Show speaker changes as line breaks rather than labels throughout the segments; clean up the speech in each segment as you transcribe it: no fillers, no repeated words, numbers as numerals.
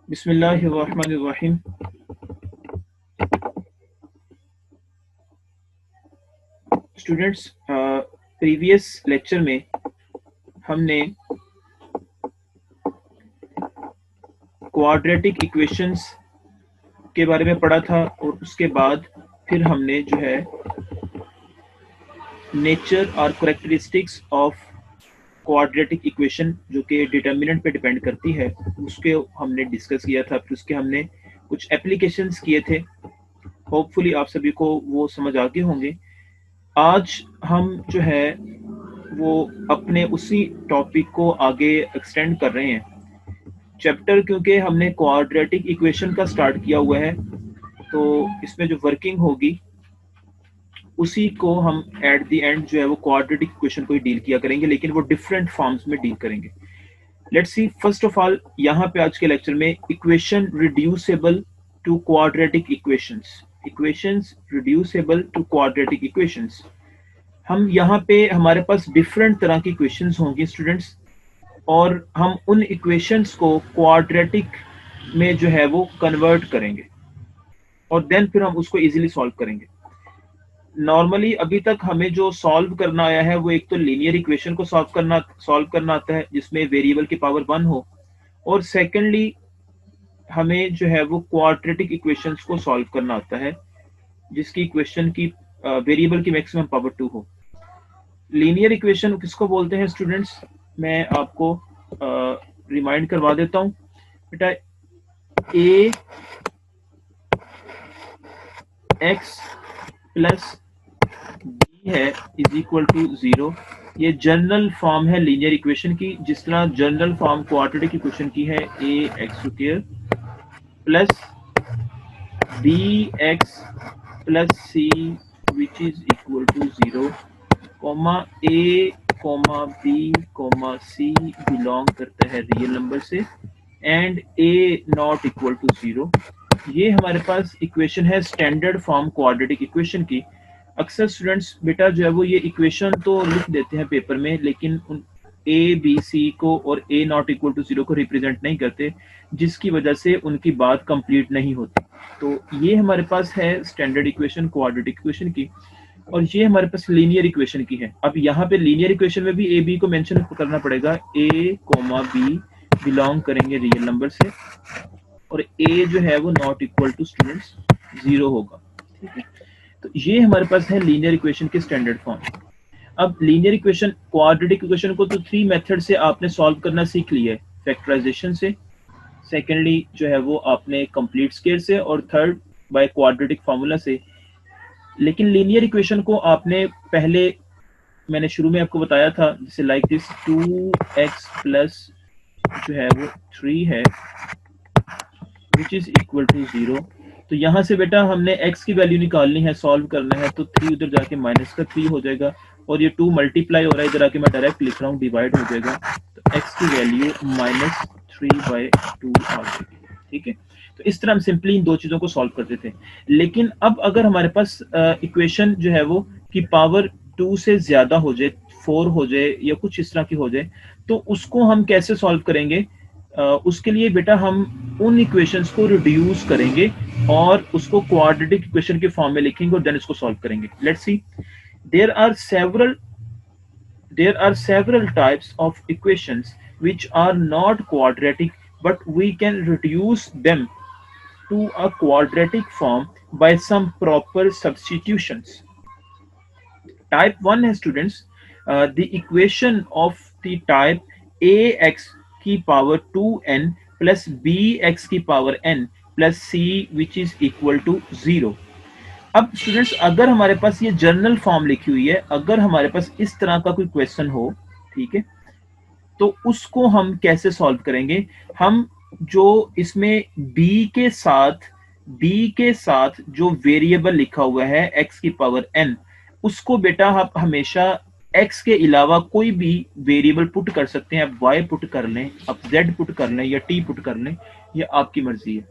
बिस्मिल्लाहिर्रहमानिर्रहीम। Students, previous lecture में हमने क्वाड्रेटिक इक्वेशंस के बारे में पढ़ा था और उसके बाद फिर हमने जो है नेचर और करेक्टरिस्टिक्स ऑफ क्वाड्रेटिक इक्वेशन जो कि डिटर्मिनेंट पे डिपेंड करती है उसके हमने डिस्कस किया था। फिर उसके हमने कुछ एप्लीकेशंस किए थे। होपफुली आप सभी को वो समझ आ गए होंगे। आज हम जो है वो अपने उसी टॉपिक को आगे एक्सटेंड कर रहे हैं। चैप्टर क्योंकि हमने क्वाड्रेटिक इक्वेशन का स्टार्ट किया हुआ है, तो इसमें जो वर्किंग होगी उसी को हम एट द एंड जो है वो क्वाड्रेटिक इक्वेशन को ही डील किया करेंगे, लेकिन वो डिफरेंट फॉर्म्स में डील करेंगे। Let's see, first of all यहाँ पे आज के लेक्चर में equation reducible to quadratic equations, equations reducible to quadratic equations. हम यहाँ पे हमारे पास डिफरेंट तरह की इक्वेशंस होंगी स्टूडेंट्स, और हम उन इक्वेशंस को क्वाड्रेटिक में जो है वो कन्वर्ट करेंगे और देन फिर हम उसको इजीली सॉल्व करेंगे। नॉर्मली अभी तक हमें जो सॉल्व करना आया है वो एक तो लीनियर इक्वेशन को सॉल्व करना आता है जिसमें वेरिएबल की पावर 1 हो, और सेकेंडली हमें जो है वो क्वाड्रेटिक इक्वेशंस को सॉल्व करना आता है जिसकी इक्वेशन की वेरिएबल की मैक्सिमम पावर 2 हो। लीनियर इक्वेशन किसको बोलते हैं स्टूडेंट्स, मैं आपको रिमाइंड करवा देता हूं बेटा। ए एक्स प्लस बी है इज इक्वल टू 0। ये जनरल फॉर्म है लीनियर इक्वेशन की, जिस तरह जनरल फॉर्म क्वाड्रेटिक इक्वेशन की है a x square plus b x plus c which is equal to 0, comma a comma b comma c belong करता है रियल नंबर से, and a not equal to 0। ये हमारे पास इक्वेशन है standard form quadratic equation की। अक्सर students बेटा जो है वो ये इक्वेशन तो लिख देते हैं पेपर में, लेकिन उन ए बी सी को और ए नॉट इक्वल टू 0 को रिप्रेजेंट नहीं करते, जिसकी वजह से उनकी बात कंप्लीट नहीं होती। तो ये हमारे पास है स्टैंडर्ड इक्वेशन क्वाड्रेटिक इक्वेशन की, और ये हमारे पास लीनियर इक्वेशन की है। अब यहाँ पे लीनियर इक्वेशन में भी ए बी को मेंशन करना पड़ेगा, ए कोमा बी बिलोंग करेंगे रियल नंबर से, और ए जो है वो नॉट इक्वल टू स्टूडेंट्स 0 होगा। ठीक है, तो ये हमारे पास है लीनियर इक्वेशन के स्टैंडर्ड फॉर्म। अब लीनियर इक्वेशन क्वाड्रेटिक इक्वेशन को तो 3 मेथड से आपने सॉल्व करना सीख लिया है, फैक्टराइजेशन से, सेकेंडली जो है वो आपने कंप्लीट स्केयर से, और थर्ड बाय क्वाड्रेटिक फार्मूला से। लेकिन लीनियर इक्वेशन को आपने पहले, मैंने शुरू में आपको बताया था, जैसे लाइक दिस 2x प्लस जो है वो 3 है विच इज इक्वल टू 0। तो यहाँ से बेटा हमने x की वैल्यू निकालनी है, सॉल्व करना है, तो 3 उधर जाके माइनस का 3 हो जाएगा, और ये 2 मल्टीप्लाई हो रहा है, इधर आके मैं डायरेक्ट लिख रहा हूँ, डिवाइड हो जाएगा, तो x की वैल्यू -3/2 आ जाएगी। ठीक है, तो इस तरह हम सिंपली इन दो चीजों को सॉल्व करते थे। लेकिन अब अगर हमारे पास इक्वेशन जो है वो की पावर 2 से ज्यादा हो जाए, 4 हो जाए या कुछ इस तरह की हो जाए, तो उसको हम कैसे सॉल्व करेंगे? उसके लिए बेटा हम उन इक्वेशंस को रिड्यूस करेंगे और उसको क्वाड्रेटिक इक्वेशन के फॉर्म में लिखेंगे और देन इसको सॉल्व करेंगे। Let's see, there are several types of equations which are not quadratic, but we can reduce them to a quadratic form by some proper substitutions. Type 1 है students, the equation of the type ax की power 2n plus bx की power n plus c which is equal to 0। अब students अगर हमारे पास ये journal form लिखी हुई है, अगर हमारे पास इस तरह का कोई क्वेश्चन हो, ठीक है, तो उसको हम कैसे सॉल्व करेंगे? हम जो इसमें b के साथ जो वेरिएबल लिखा हुआ है x की पावर n, उसको बेटा आप हमेशा x के अलावा कोई भी वेरिएबल पुट कर सकते हैं। आप y पुट कर लें, आप z पुट कर लें या t पुट कर लें, ये आपकी मर्जी है।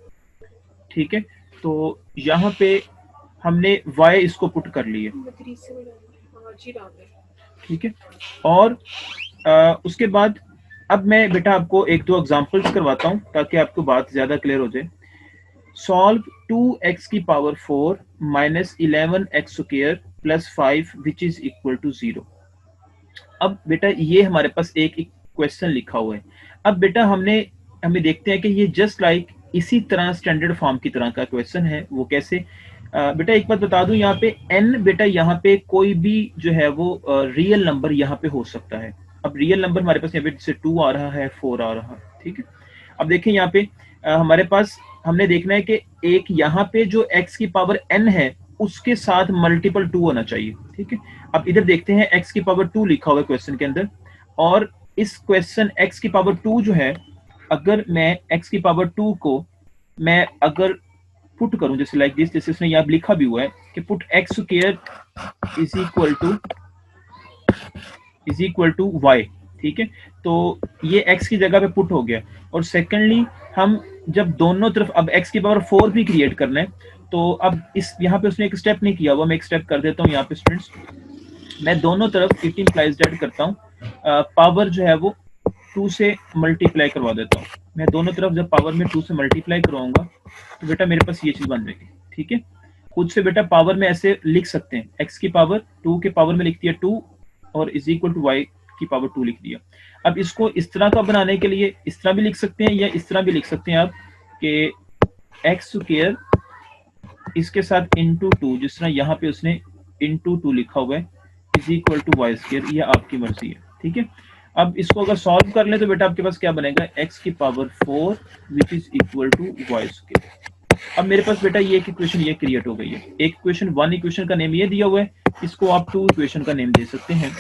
ठीक है, तो यहाँ पे हमने y इसको पुट कर लिए, ठीक है, और उसके बाद अब मैं बेटा आपको एक दो एग्जांपल्स करवाता हूं ताकि आपको बात ज्यादा क्लियर हो जाए। सॉल्व 2x की power 4 minus 11x square plus 5 which is equal to 0। अब बेटा ये हमारे पास एक क्वेश्चन लिखा हुआ है। अब बेटा हमें देखते हैं कि ये जस्ट लाइक इसी तरह स्टैंडर्ड फॉर्म की तरह का क्वेश्चन है। वो कैसे? बेटा एक बात बता दूं, यहाँ पे n बेटा यहाँ पे कोई भी जो है वो रियल नंबर यहाँ पे हो सकता है। अब रियल नंबर हमारे पास यहाँ पे जैसे 2 आ रहा है, 4 आ रहा है, ठीक है। अब देखें यहाँ पे हमारे पास हमने देखना है कि एक यहाँ पे जो x की पावर n है उसके साथ मल्टीपल 2 होना चाहिए, ठीक है। अब इधर देखते हैं x की पावर 2 लिखा हुआ है क्वेश्चन के अंदर, और इस क्वेश्चन x की पावर 2 जो है, अगर मैं x की पावर 2 को मैं अगर पुट करूं जैसे लाइक दिस, जैसे इसने यहाँ लिखा भी हुआ है कि put x square is equal to y, ठीक है। तो ये x की जगह पे पुट हो गया। और सेकेंडली हम जब दोनों तरफ अब x की पावर 4 भी क्रिएट करना है, तो अब इस यहाँ पे उसने एक स्टेप नहीं किया हुआ, मैं एक स्टेप कर देता हूँ यहाँ पे स्टूडेंट्स। मैं दोनों तरफ इट इंप्लाइज दैट करता हूँ, पावर जो है वो 2 से मल्टीप्लाई करवा देता हूँ। मैं दोनों तरफ जब पावर में 2 से मल्टीप्लाई करवाऊंगा तो बेटा मेरे पास ये चीज बन जाएगी, ठीक है। खुद से बेटा पावर में ऐसे लिख सकते हैं, x की पावर 2 के पावर में लिख दिया 2 और इज इक्वल टू y की पावर 2 लिख दिया। अब इसको इस तरह का बनाने के लिए इस तरह भी लिख सकते हैं या इस तरह भी लिख सकते हैं आप कि x स्क्वायर इसके साथ इंटू 2, जिस तरह यहाँ पे उसने इंटू 2 लिखा हुआ है, is equal to y square, ये आपकी मर्जी है, ठीक है। अब इसको अगर सॉल्व कर ले तो बेटा आपके पास क्या बनेगा, x की power 4 which is equal to y square. अब मेरे पास बेटा ये एक इक्वेशन ये क्रिएट हो गई है। एक इक्वेशन 1 इक्वेशन का नेम ये दिया हुआ है, इसको आप 2 इक्वेशन का नेम दे सकते हैं,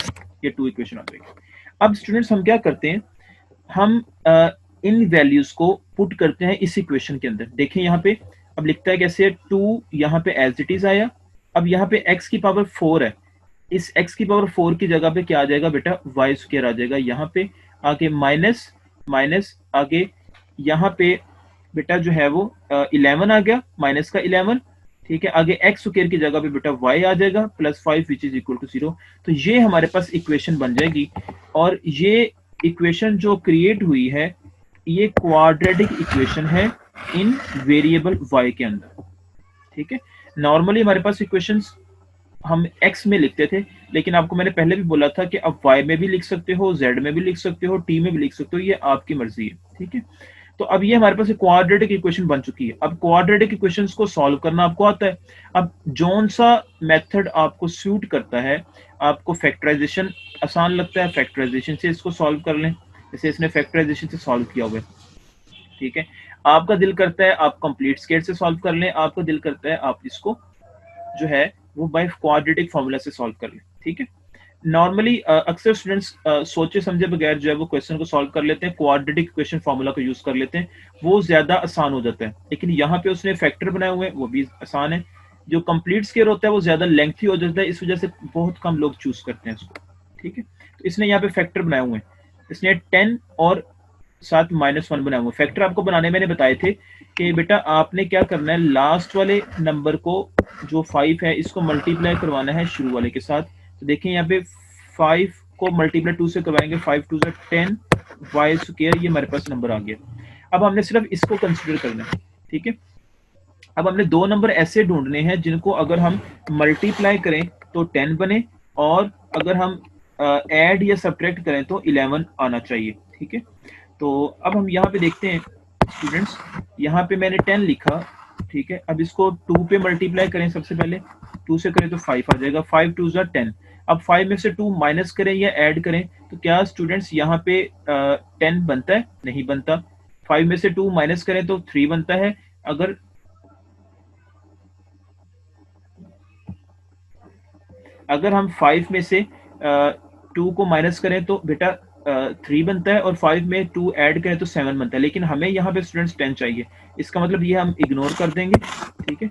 ये 2 इक्वेशन आ जाएगी। अब स्टूडेंट्स हम क्या करते हैं, हम इन वैल्यूज को पुट करते हैं इस इक्वेशन के अंदर। देखें यहाँ पे अब लिखता है कैसे, 2 यहाँ पे एज इट इज आया। अब यहाँ पे x की पावर 4 है, इस x की पावर 4 की जगह पे क्या आ जाएगा बेटा, वाई स्क्वायर आ जाएगा। यहाँ पे आगे माइनस माइनस, आगे यहाँ पे बेटा जो है वो 11 आ गया, माइनस का 11, ठीक है। आगे x स्क्वायर की जगह पे बेटा y आ जाएगा plus 5 which is equal to 0। तो ये हमारे पास इक्वेशन बन जाएगी। और ये इक्वेशन जो क्रिएट हुई है ये क्वाड्रेटिक इक्वेशन है इन वेरिएबल y के अंदर, ठीक है। नॉर्मली हमारे पास इक्वेशंस हम x में लिखते थे, लेकिन आपको मैंने पहले भी बोला था कि अब y में भी लिख सकते हो, z में भी लिख सकते हो, t में भी लिख सकते हो, ये आपकी मर्जी है, ठीक है। तो अब ये हमारे पास क्वाड्रेटिक इक्वेशन बन चुकी है। अब क्वाड्रेटिक इक्वेशंस को सॉल्व करना आपको आता है। अब जोन सा मेथड आपको सूट करता है, आपको फैक्टराइजेशन आसान लगता है, फैक्टराइजेशन से इसको सॉल्व कर लें, जैसे इसने फैक्टराइजेशन से सॉल्व किया हुआ है, ठीक है। आपका दिल करता है आप कंप्लीट स्केयर से सॉल्व कर लें, आपका दिल करता है आप इसको जो है वो बाय क्वाड्रेटिक फॉर्मूला से सॉल्व कर लें, ठीक है। नॉर्मली अक्सर स्टूडेंट्स सोचे समझे बगैर जो है वो क्वेश्चन को सॉल्व कर लेते हैं, क्वाड्रेटिक इक्वेशन फॉर्मूला को यूज कर लेते हैं, वो ज्यादा आसान हो जाता है। लेकिन यहाँ पे उसने फैक्टर बनाए हुए हैं, वो भी आसान है। जो कंप्लीट स्केयर होता है वो ज्यादा लेंथी हो जाता है, इस वजह से बहुत कम लोग चूज करते हैं उसको, ठीक है। तो इसने यहाँ पे फैक्टर बनाए हुए हैं, इसने 10 और साथ -1 बनाए हुए। फैक्टर आपको बनाने मैंने बताए थे कि बेटा आपने क्या करना है, लास्ट वाले नंबर को जो 5 है इसको मल्टीप्लाई करवाना है शुरू वाले के साथ। तो देखिए यहाँ पे 5 को मल्टीप्लाई 2 से करवाएंगे, 5 2 10 वाई स्क्वायर, ये हमारे पास नंबर आ गया। अब हमने सिर्फ इसको कंसिडर करना है, ठीक है। अब हमने दो नंबर ऐसे ढूंढने हैं जिनको अगर हम मल्टीप्लाई करें तो 10 बने, और अगर हम ऐड या सब्ट्रैक्ट करें तो 11 आना चाहिए, ठीक है। तो अब हम यहाँ पे देखते हैं स्टूडेंट्स, यहाँ पे मैंने 10 लिखा, ठीक है। अब इसको 2 पे मल्टीप्लाई करें, सबसे पहले 2 से करें तो 5 आ जाएगा, 5 2 10। अब 5 में से 2 माइनस करें या ऐड करें तो क्या स्टूडेंट्स यहाँ पे 10 बनता है? नहीं बनता। 5 में से 2 माइनस करें तो 3 बनता है। अगर हम 5 में से 2 को माइनस करें तो बेटा 3 बनता है, और 5 में 2 ऐड करें तो 7 बनता है। लेकिन हमें यहाँ पे स्टूडेंट्स 10 चाहिए, इसका मतलब ये हम इग्नोर कर देंगे, ठीक है।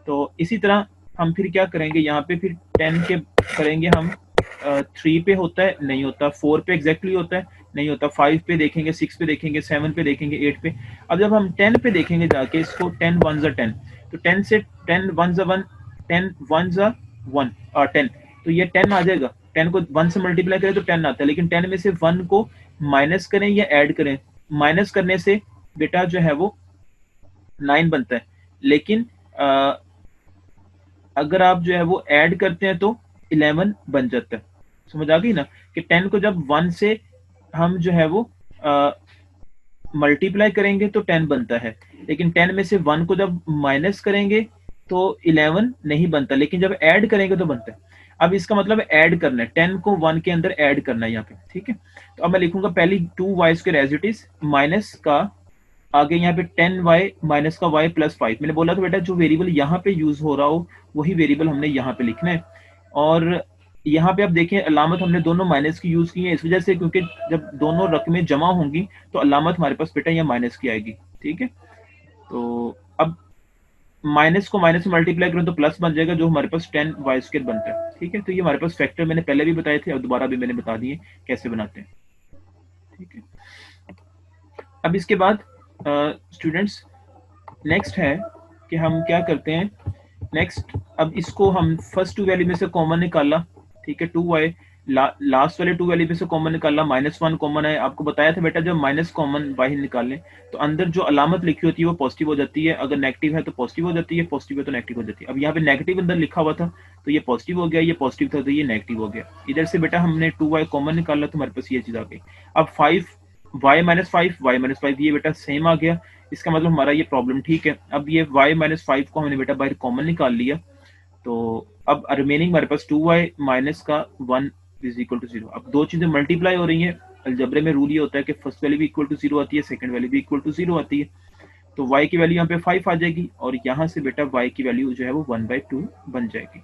तो इसी तरह हम फिर क्या करेंगे, यहाँ पे फिर 10 के करेंगे हम 3 पे होता है, नहीं होता। 4 पे एग्जैक्टली होता है, नहीं होता। 5 पे देखेंगे, 6 पे देखेंगे, 7 पे देखेंगे, 8 पे। अब जब हम 10 पे देखेंगे जाके इसको, 10 1 10, तो 10 से 10 1 1, 10 1 1 और 10, तो ये 10 आ जाएगा। 10 को 1 से मल्टीप्लाई करें तो 10 आता है, लेकिन 10 में से 1 को माइनस करें या ऐड करें, माइनस करने से बेटा जो है वो 9 बनता है, लेकिन अगर आप जो है वो ऐड करते हैं तो 11 बन जाता है। समझ आ गई ना, कि 10 को जब 1 से हम जो है वो मल्टीप्लाई करेंगे तो 10 बनता है, लेकिन 10 में से 1 को जब माइनस करेंगे तो 11 नहीं बनता, लेकिन जब ऐड करेंगे तो बनता है। अब इसका मतलब ऐड करना है, 10 को 1 के अंदर ऐड करना है यहाँ पे, ठीक है। तो अब मैं लिखूंगा पहली 2y² as it is, minus का आगे यहाँ पे 10y माइनस का y प्लस 5। मैंने बोला था बेटा जो वेरिएबल यहाँ पे यूज हो रहा हो वही वेरिएबल हमने यहाँ पे लिखना है। और यहाँ पे आप देखें अलामत हमने दोनों माइनस की यूज की है, इस वजह से क्योंकि जब दोनों रकमें जमा होंगी तो अलामत हमारे पास बेटा यहाँ माइनस की आएगी, ठीक है। तो अब माइनस को माइनस में मल्टीप्लाई करें तो प्लस बन जाएगा, जो हमारे पास 10y² बनता है, ठीक है। तो ये हमारे पास फैक्टर मैंने पहले भी बताए थे और दोबारा भी मैंने बता दिए कैसे बनाते हैं, ठीक है। अब इसके बाद स्टूडेंट्स नेक्स्ट है कि हम क्या करते हैं, नेक्स्ट अब इसको हम फर्स्ट 2 वैल्यू में से कॉमन निकाला, ठीक है, 2y लास्ट वाले 2 वैल्यू में से कॉमन निकाला, -1 कॉमन है। आपको बताया था बेटा जब माइनस कॉमन बाहर निकालें तो अंदर जो अलामत लिखी होती है वो पॉजिटिव हो जाती है, अगर नेगेटिव है तो पॉजिटिव हो जाती है, पॉजिटिव है तो नेगेटिव हो जाती है। अब यहाँ पे नेगेटिव अंदर लिखा हुआ था तो ये पॉजिटिव हो गया, ये पॉजिटिव था तो ये नेगेटिव हो गया। इधर से बेटा हमने 2y कॉमन निकाला तो हमारे पास ये चीज आ गई। अब 5y - 5 y - 5 ये बेटा सेम आ गया, इसका मतलब हमारा ये प्रॉब्लम ठीक है। अब ये y - 5 को हमने बेटा बाहर कॉमन निकाल लिया, तो अब रिमेनिंग हमारे पास 2y माइनस का 1 इज इक्वल टू 0। अब दो चीजें मल्टीप्लाई हो रही हैं, अलजबरे में रूल ये होता है कि फर्स्ट वैल्यू भी इक्वल टू 0 आती है, सेकंड वैल्यू भी इक्वल टू 0 आती है। तो y की वैल्यू यहाँ पे 5 आ जाएगी और यहाँ से बेटा y की वैल्यू जो है वो 1/2 बन जाएगी।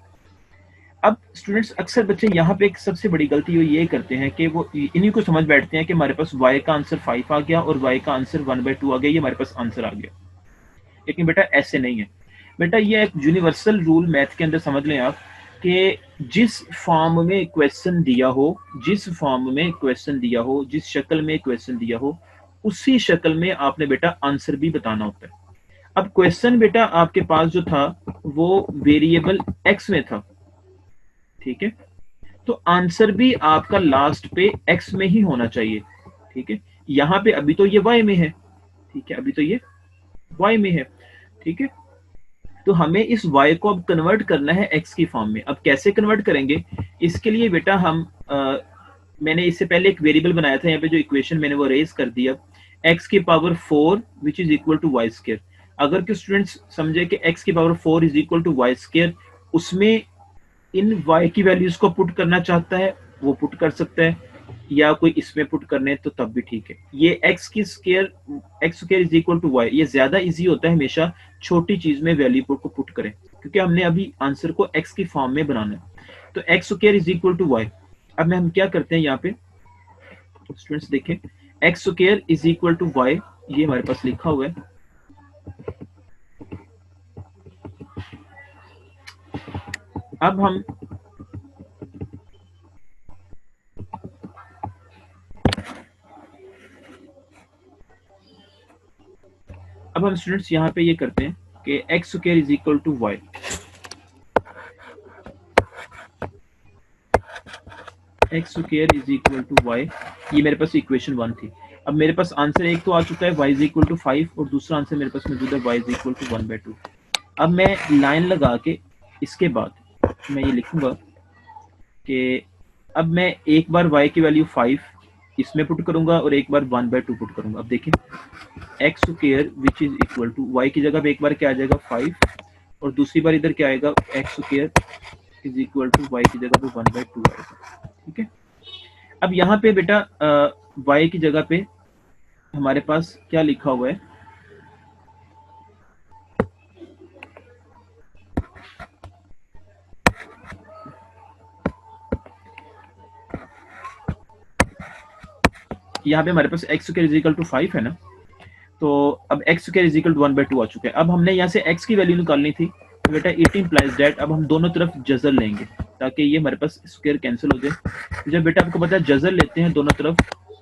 अब स्टूडेंट्स अक्सर बच्चे यहाँ पे एक सबसे बड़ी गलती वो ये करते हैं कि वो इन्हीं को समझ बैठते हैं कि हमारे पास y का आंसर 5 आ गया और y का आंसर 1/2 आ गया, ये हमारे पास आंसर आ गया। लेकिन बेटा ऐसे नहीं है। बेटा ये एक यूनिवर्सल रूल मैथ के अंदर समझ लें आप कि जिस फॉर्म में क्वेश्चन दिया हो, जिस फॉर्म में क्वेश्चन दिया हो, जिस शक्ल में क्वेश्चन दिया हो, उसी शक्ल में आपने बेटा आंसर भी बताना होता है। अब क्वेश्चन बेटा आपके पास जो था वो वेरिएबल x में था, ठीक है, तो आंसर भी आपका लास्ट पे x में ही होना चाहिए, ठीक है। यहाँ पे अभी तो ये y में है, ठीक है, अभी तो ये y में है, ठीक है। तो हमें इस y को अब कन्वर्ट करना है x की फॉर्म में। अब कैसे कन्वर्ट करेंगे, इसके लिए बेटा हम मैंने इससे पहले एक वेरिएबल बनाया था, यहाँ पे जो इक्वेशन मैंने वो रेज कर दिया, x की power 4 which is equal to y²। अगर कि स्टूडेंट्स समझे कि x की power 4 is equal to y², उसमें इन y की वैल्यूज को पुट करना चाहता है वो पुट कर सकता है, या कोई इसमें पुट करने तो तब भी ठीक है। ये x² is equal to y, ये ज्यादा इजी होता है हमेशा छोटी चीज में वैल्यू को पुट करें, क्योंकि हमने अभी आंसर को x की फॉर्म में बनाना है। तो x² is equal to y। अब मैं हम क्या करते हैं यहाँ पे स्टूडेंट्स देखें, x² is equal to y, ये हमारे पास लिखा हुआ है। अब हम स्टूडेंट्स यहाँ पे ये करते हैं कि x² is equal to y। x² is equal to y, ये मेरे पास इक्वेशन 1 थी। अब मेरे पास आंसर एक तो आ चुका है y इज इक्वल टू 5 और दूसरा आंसर मेरे पास मौजूद है y इज इक्वल टू 1/2। अब मैं लाइन लगा के इसके बाद मैं ये लिखूंगा कि अब मैं एक बार y की वैल्यू 5 इसमें पुट करूंगा और एक बार 1/2 पुट करूंगा। अब देखें x² which is equal to y की जगह पे एक बार क्या आ जाएगा 5 और दूसरी बार इधर क्या आएगा x² is equal to y की जगह पे 1/2 आएगा, ठीक है। अब यहाँ पे बेटा y की जगह पे हमारे पास क्या लिखा हुआ है, यहाँ पे हमारे पास x² इज इक्वल टू 5 है ना, तो अब x² इज इक्वल टू 1/2 आ चुका है। अब हमने यहाँ से x की वैल्यू निकालनी थी, तो बेटा इट इम्प्लाइज दैट अब हम दोनों तरफ जजर लेंगे ताकि ये हमारे पास स्क्वायर कैंसिल हो जाए। जब बेटा आपको पता है जजर लेते हैं दोनों तरफ,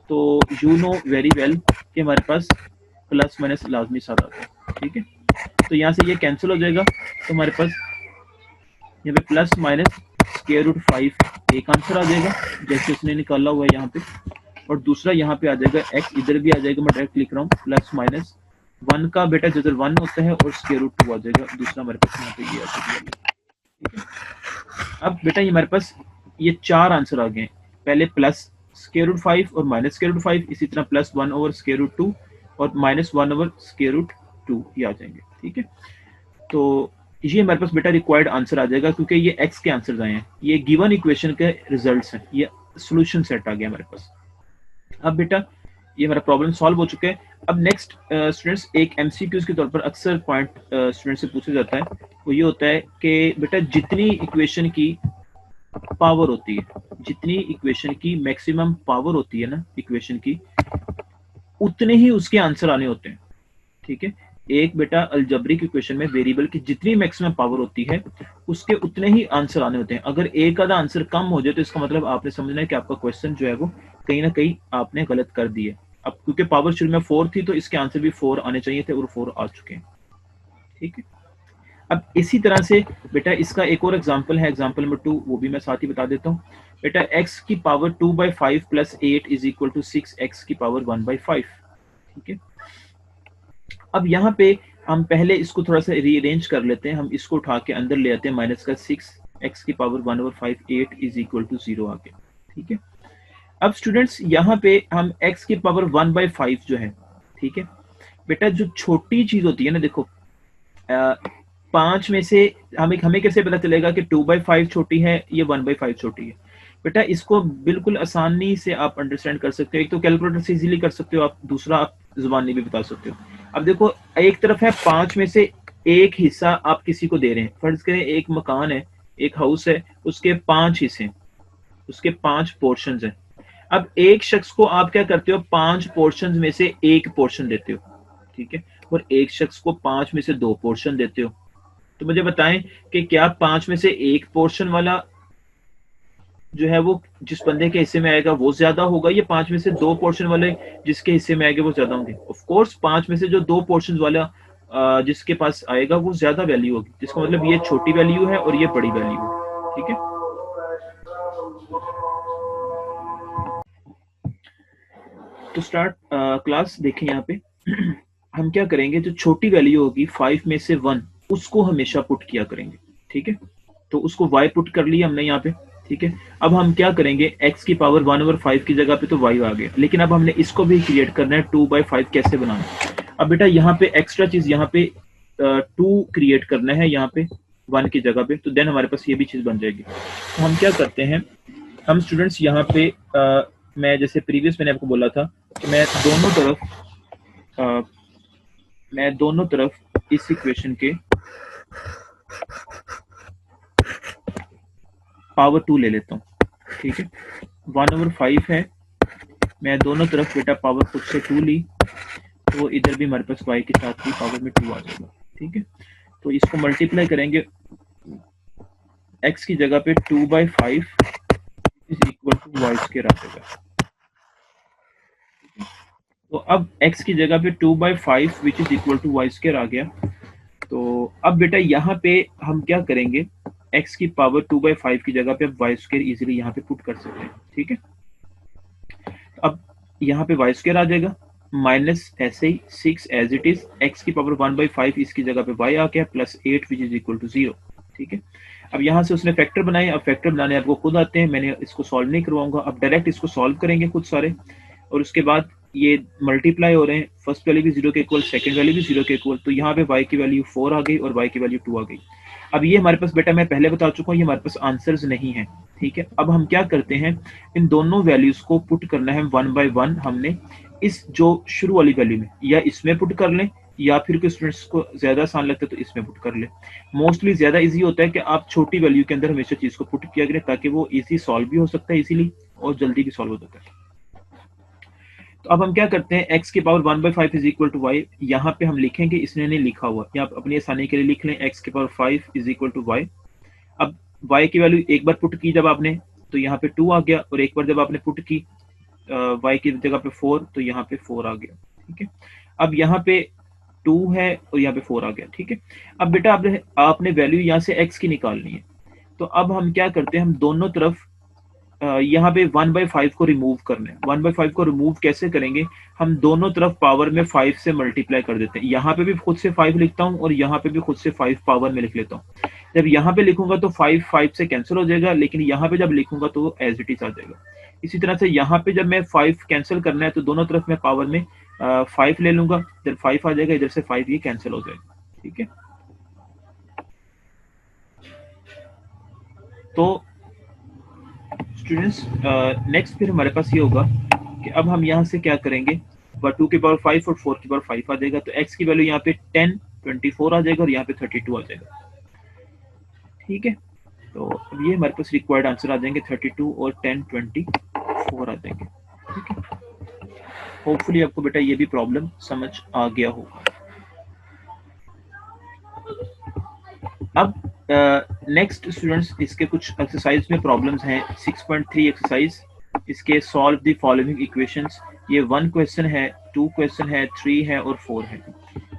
तो यू नो वेरी वेल कि हमारे पास प्लस माइनस लाजमी साथ आता है, ठीक है। तो यहाँ से ये कैंसिल हो जाएगा, तो हमारे पास यहाँ पे प्लस माइनस स्क्वायर रूट 5 एक आंसर आ जाएगा जैसे उसने निकाला हुआ है यहाँ पे, और दूसरा यहाँ पे आ जाएगा x, इधर भी आ जाएगा, मैं डायरेक्ट लिख रहा हूँ प्लस माइनस 1 का बेटा जो 1 होता है और स्क्वायर रूट 2 आ जाएगा, दूसरा हमारे पास यहाँ पे ये आ जाएगा। ठीक है, अब बेटा ये हमारे पास ये 4 आंसर आ गए, पहले प्लस स्क्वायर रूट 5 और माइनस स्क्वायर रूट 5, इसी तरह प्लस 1 ओवर स्क्वायर रूट 2 और माइनस 1 ओवर स्क्वायर रूट 2 ये आ जाएंगे। ठीक है, तो ये हमारे पास बेटा रिक्वायर्ड आंसर आ जाएगा, क्योंकि ये x के आंसर आए हैं, ये गिवन इक्वेशन के रिजल्ट्स हैं, ये सॉल्यूशन सेट आ गया हमारे पास। अब बेटा ये हमारा प्रॉब्लम सॉल्व हो चुका है। अब नेक्स्ट स्टूडेंट्स एक एमसीक्यूज के तौर पर अक्सर पॉइंट स्टूडेंट से पूछा जाता है, वो ये होता है कि बेटा जितनी इक्वेशन की पावर होती है, जितनी इक्वेशन की मैक्सिमम पावर होती है ना इक्वेशन की, उतने ही उसके आंसर आने होते हैं। ठीक है, एक बेटा अलजेब्रिक इक्वेशन में वेरिएबल की जितनी मैक्सिमम पावर होती है उसके उतने ही आंसर आने होते हैं। अगर एक आधा आंसर कम हो जाए तो इसका मतलब आपने समझना है कि आपका क्वेश्चन जो है वो कहीं ना कहीं आपने गलत कर दिया। अब क्योंकि पावर शुरू में 4 थी तो इसके आंसर भी 4 आने चाहिए थे और 4 आ चुके हैं। ठीक है, अब इसी तरह से बेटा इसका एक और एग्जाम्पल है, एग्जाम्पल नंबर 2, वो भी मैं साथ ही बता देता हूँ। बेटा x की power 2/5 plus 8 is equal to 6x की पावर 1/5। ठीक है, अब यहाँ पे हम पहले इसको थोड़ा सा रीअरेंज कर लेते हैं, हम इसको उठा के अंदर ले आते हैं, माइनस का 6x की पावर 1/5 8 इज इक्वल टू 0 आ गया। ठीक है, अब स्टूडेंट्स यहाँ पे हम x की पावर 1/5 जो है, ठीक है बेटा, जो छोटी चीज होती है ना, देखो 5 में से हमें कैसे पता चलेगा कि 2/5 छोटी है या 1/5 छोटी है? बेटा इसको बिल्कुल आसानी से आप अंडरस्टैंड कर सकते हो, एक तो कैलकुलेटर से इजीली कर सकते हो आप, दूसरा आप जुबानी भी बता सकते हो। अब देखो एक तरफ है 5 में से एक हिस्सा आप किसी को दे रहे हैं, फर्ज करें एक मकान है, एक हाउस है, उसके 5 हिस्से, उसके 5 पोर्शंस हैं। अब एक शख्स को आप क्या करते हो, 5 पोर्शंस में से एक पोर्शन देते हो, ठीक है, और एक शख्स को 5 में से 2 पोर्शन देते हो। तो मुझे बताएं कि क्या 5 में से एक पोर्शन वाला जो है वो जिस बंदे के हिस्से में आएगा वो ज्यादा होगा, या 5 में से 2 पोर्शन वाले जिसके हिस्से में आएंगे वो ज्यादा होंगे? ऑफ कोर्स 5 में से जो 2 पोर्शन वाला जिसके पास आएगा वो ज्यादा वैल्यू होगी, जिसका मतलब ये छोटी वैल्यू है और ये बड़ी वैल्यू है। ठीक है, तो स्टार्ट क्लास देखें यहाँ पे हम क्या करेंगे, जो छोटी वैल्यू होगी 5 में से 1 उसको हमेशा पुट किया करेंगे। ठीक है, तो उसको y पुट कर लिया हमने यहाँ पे। ठीक है, अब हम क्या करेंगे, x की पावर 1/5 की जगह पे तो y आ गया, लेकिन अब हमने इसको भी क्रिएट करना है, 2/5 कैसे बनाना है। अब बेटा यहाँ पे एक्स्ट्रा चीज यहाँ पे 2 क्रिएट करना है यहाँ पे 1 की जगह पे, तो देन हमारे पास ये भी चीज बन जाएगी। तो हम क्या करते हैं, हम स्टूडेंट्स यहाँ पे मैं जैसे प्रीवियस मैंने आपको बोला था कि मैं दोनों तरफ इस इक्वेशन के पावर 2 ले लेता हूँ। ठीक है, 1/5 है, मैं दोनों तरफ बेटा पावर खुद से 2 ली, तो इधर भी हमारे पास y के साथ भी पावर में 2 आ जाएगा। ठीक है, तो इसको मल्टीप्लाई करेंगे, x की जगह पे 2/5 is equal to y square आ जाएगा। तो अब x की जगह पे 2/5 which is equal to y square आ गया। तो अब बेटा यहाँ पे हम क्या करेंगे, x की पावर 2/5 की जगह पे अब y स्क्वायर इजीली यहाँ पे पुट कर सकते हैं। ठीक है, अब यहाँ पे y स्क्वायर आ जाएगा, माइनस ऐसे ही 6 एज इट इज, x की पावर 1/5 इसकी जगह पे y आ गया, plus 8 which is equal to 0। ठीक है, अब यहाँ से उसने फैक्टर बनाए, अब फैक्टर बनाने आपको खुद आते हैं, मैंने इसको सॉल्व नहीं करवाऊंगा, अब डायरेक्ट इसको सॉल्व करेंगे खुद सारे, और उसके बाद ये मल्टीप्लाई हो रहे हैं, फर्स्ट वैल्यू भी 0 के इक्वल, सेकंड वैल्यू भी 0 के इक्वल, तो यहाँ पे y की वैल्यू 4 आ गई और y की वैल्यू 2 आ गई। अब ये हमारे पास बेटा मैं पहले बता चुका हूँ ये हमारे पास आंसर्स नहीं है। ठीक है, अब हम क्या करते हैं, इन दोनों वैल्यूज को पुट करना है 1 by 1, हमने इस जो शुरू वाली वैल्यू में या इसमें पुट कर लें, या फिर कोई स्टूडेंट्स को ज्यादा आसान लगता है तो इसमें पुट कर ले। मोस्टली ज्यादा इजी होता है कि आप छोटी वैल्यू के अंदर हमेशा चीज को पुट किया करें, ताकि वो इजी सॉल्व भी हो सकता है इजीली और जल्दी भी सॉल्व हो जाता है। तो अब हम क्या करते हैं, x की power 1/5 is equal to y, यहाँ पे हम लिखेंगे, इसने नहीं लिखा हुआ, या आप अपनी आसानी के लिए लिख लें, x की power 5 is equal to y। अब y की वैल्यू एक बार पुट की जब आपने, तो यहाँ पे 2 आ गया, और एक बार जब आपने पुट की y की जगह पे 4, तो यहाँ पे 4 आ गया। ठीक है, अब यहाँ पे 2 है और यहाँ पे 4 आ गया। ठीक है, अब बेटा आपने वैल्यू यहाँ से x की निकालनी है, तो अब हम क्या करते हैं, हम दोनों तरफ यहाँ पे 1/5 को रिमूव करना है। 1/5 को रिमूव कैसे करेंगे, हम दोनों तरफ पावर में 5 से मल्टीप्लाई कर देते हैं। यहाँ पे भी खुद से 5 लिखता हूँ और यहाँ पे भी खुद से 5 पावर में लिख लेता हूँ। जब यहाँ पे लिखूंगा तो 5 5 से कैंसिल हो जाएगा, लेकिन यहाँ पे जब लिखूंगा तो एज इट इज आ जाएगा। इसी तरह से यहाँ पे जब मैं 5 कैंसिल करना है तो दोनों तरफ मैं पावर में 5 ले लूंगा, इधर 5 आ जाएगा, इधर से 5 ये कैंसिल हो जाएगा। ठीक है, तो स्टूडेंट्स नेक्स्ट फिर हमारे पास ये होगा कि अब हम यहाँ से क्या करेंगे, 2 की पावर 5 और 4 की पावर 5 आ जाएगा, तो x की वैल्यू यहाँ पे 10 24 आ जाएगा और यहाँ पे 32 आ जाएगा। ठीक है, तो अब ये हमारे पास रिक्वायर्ड आंसर आ जाएंगे 32 और 10 24 आ जाएंगे। ठीक है, होपफुली आपको बेटा ये भी प्रॉब्लम समझ आ गया होगा। अब नेक्स्ट स्टूडेंट्स इसके कुछ एक्सरसाइज में प्रॉब्लम्स हैं। 6.3 एक्सरसाइज, इसके सॉल्व द फॉलोइंग इक्वेशंस। ये 1 क्वेश्चन है, 2 क्वेश्चन है, 3 है और 4 है।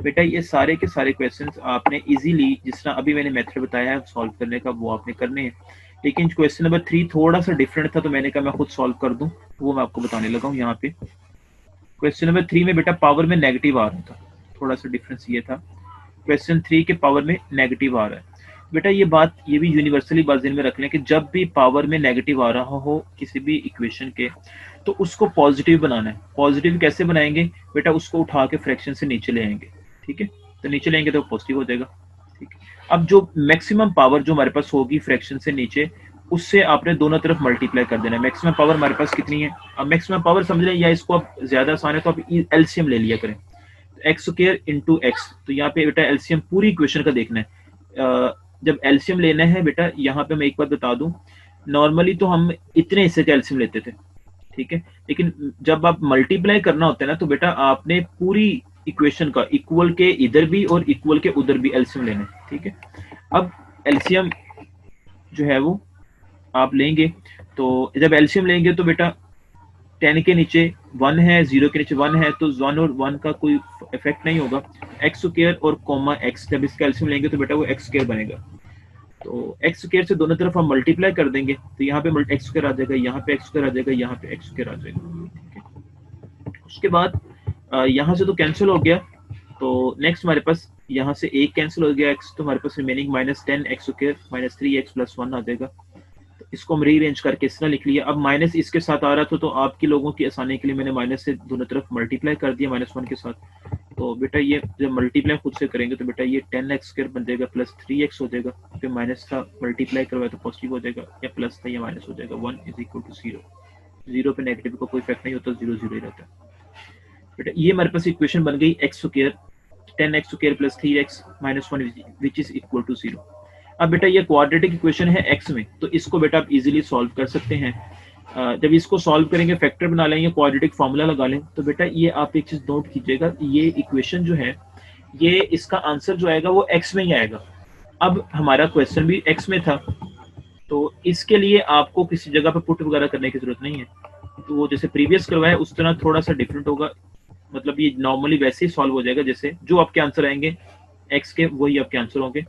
बेटा ये सारे के सारे क्वेश्चंस आपने इजीली, जिस तरह अभी मैंने मेथड बताया है सॉल्व करने का, वो आपने करने हैं। लेकिन क्वेश्चन नंबर 3 थोड़ा सा डिफरेंट था, तो मैंने कहा मैं खुद सॉल्व कर दूं, वो मैं आपको बताने लगा हूँ। यहाँ पे क्वेश्चन नंबर 3 में बेटा पावर में नेगेटिव आ रहा था, थोड़ा सा डिफरेंस ये था, क्वेश्चन 3 के पावर में नेगेटिव आ रहा है। बेटा ये बात, ये भी यूनिवर्सली बात ध्यान में रख लें कि जब भी पावर में नेगेटिव आ रहा हो किसी भी इक्वेशन के, तो उसको पॉजिटिव बनाना है। पॉजिटिव कैसे बनाएंगे बेटा, उसको उठा के फ्रैक्शन से नीचे ले आएंगे। ठीक है, तो नीचे लेंगे तो पॉजिटिव हो जाएगा। ठीक है, अब जो मैक्सिमम पावर जो हमारे पास होगी फ्रैक्शन से नीचे, उससे आपने दोनों तरफ मल्टीप्लाई कर देना है। मैक्सिमम पावर हमारे पास कितनी है, अब मैक्सिमम पावर समझ लें, या इसको आप ज्यादा आसान है तो आप एलसीएम ले लिया करें, एक्स स्क्वायर इंटू एक्स। तो यहाँ पे बेटा एलसीएम पूरी इक्वेशन का देखना है। जब एलसीएम लेना है बेटा, यहाँ पे मैं एक बात बता दूं, नॉर्मली तो हम इतने हिस्से का एलसीएम लेते थे। ठीक है, लेकिन जब आप मल्टीप्लाई करना होता है ना, तो बेटा आपने पूरी इक्वेशन का इक्वल के इधर भी और इक्वल के उधर भी एलसीएम लेना है। ठीक है, अब एलसीएम जो है वो आप लेंगे, तो जब एलसीएम लेंगे तो बेटा 10 के नीचे 1 है, 0 के नीचे 1 है, तो 1 और 1 का कोई इफेक्ट नहीं होगा। एक्स स्क्वायर और कॉमा एक्स, जब इसका एलसीएम लेंगे तो बेटा वो एक्स स्क्वायर बनेगा। तो एक्स स्क्वायर से दोनों तरफ हम मल्टीप्लाई कर देंगे, तो यहाँ पे एक्स स्क्वायर आ जाएगा, यहाँ पे एक्स स्क्वायर आ जाएगा, यहाँ पे एक्स स्क्वायर आ जाएगा। ठीक है, उसके बाद यहाँ से तो कैंसिल हो गया, तो नेक्स्ट हमारे पास यहाँ से एक कैंसिल हो गया एक्स, तो हमारे पास रिमेनिंग -10 एक्स स्क्वायर -3x + 1 आ जाएगा। तो इसको हम रीअरेंज करके इस तरह लिख लिया। अब माइनस इसके साथ आ रहा था, तो आपकी लोगों की आसानी के लिए मैंने माइनस से दोनों तरफ मल्टीप्लाई कर दिया -1 के साथ। तो बेटा ये जब मल्टीप्लाई खुद से करेंगे तो बेटा ये 10x² बन जाएगा, प्लस 3x हो जाएगा, फिर माइनस था मल्टीप्लाई करवाया तो पॉजिटिव हो जाएगा, या प्लस था या माइनस हो जाएगा। 1 = 0, 0 पे नेगेटिव का कोई इफेक्ट नहीं होता, 0 0 ही रहता है। बेटा ये हमारे पास इक्वेशन बन गई x² 10x² + 3x - 1 which is equal to 0। अब बेटा ये क्वाड्रेटिक इक्वेशन है x में, तो इसको बेटा आप इजीली सॉल्व कर सकते हैं। जब इसको सॉल्व करेंगे, फैक्टर बना लेंगे, क्वाड्रेटिक फार्मूला लगा लें, तो बेटा ये आप एक चीज नोट कीजिएगा, ये इक्वेशन जो है, ये इसका आंसर जो आएगा वो x में ही आएगा। अब हमारा क्वेश्चन भी x में था, तो इसके लिए आपको किसी जगह पे पुट वगैरह करने की जरूरत नहीं है। तो वो जैसे प्रीवियस करवाया उस तरह थोड़ा सा डिफरेंट होगा, मतलब ये नॉर्मली वैसे ही सॉल्व हो जाएगा, जैसे जो आपके आंसर आएंगे x के वही आपके आंसर होंगे।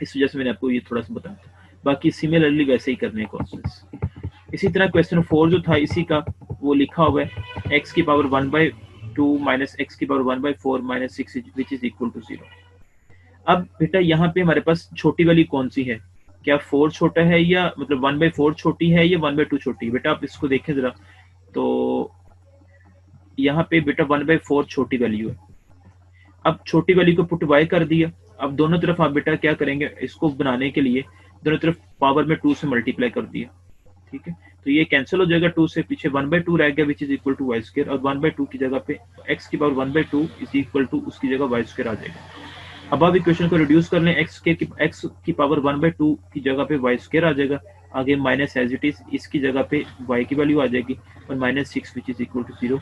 इस वजह से मैंने आपको ये थोड़ा सा बताया था, बाकी सिमिलरली वैसे ही करने हैं क्वेश्चंस। इसी तरह क्वेश्चन 4 जो था इसी का वो लिखा हुआ है, x की पावर 1/2 - x की power 1/4 - 6 which is equal to 0। अब बेटा यहाँ पे हमारे पास छोटी वाली कौन सी है, क्या 4 छोटा है, या मतलब 1/4 छोटी है या 1/2 छोटी है। बेटा आप इसको देखें जरा, तो यहाँ पे बेटा 1/4 छोटी वैल्यू है। अब छोटी वैल्यू को पुट y कर दिया। अब दोनों तरफ आप बेटा क्या करेंगे, इसको बनाने के लिए दोनों तरफ पावर में 2 से मल्टीप्लाई कर दिया। ठीक है, तो ये कैंसिल हो जाएगा, 2 से पीछे 1/2 रह गया, विच इज इक्वल टू y², और 1/2 की जगह पे x की पावर 1/2 इज इक्वल टू उसकी जगह y² आ जाएगा। अब आप इक्वेशन को रिड्यूस कर लें, x की पावर 1/2 की जगह पे y² आ जाएगा, आगे माइनस एज इट इज, इसकी जगह पे y की वैल्यू आ जाएगी और -6 विच इज इक्वल टू 0।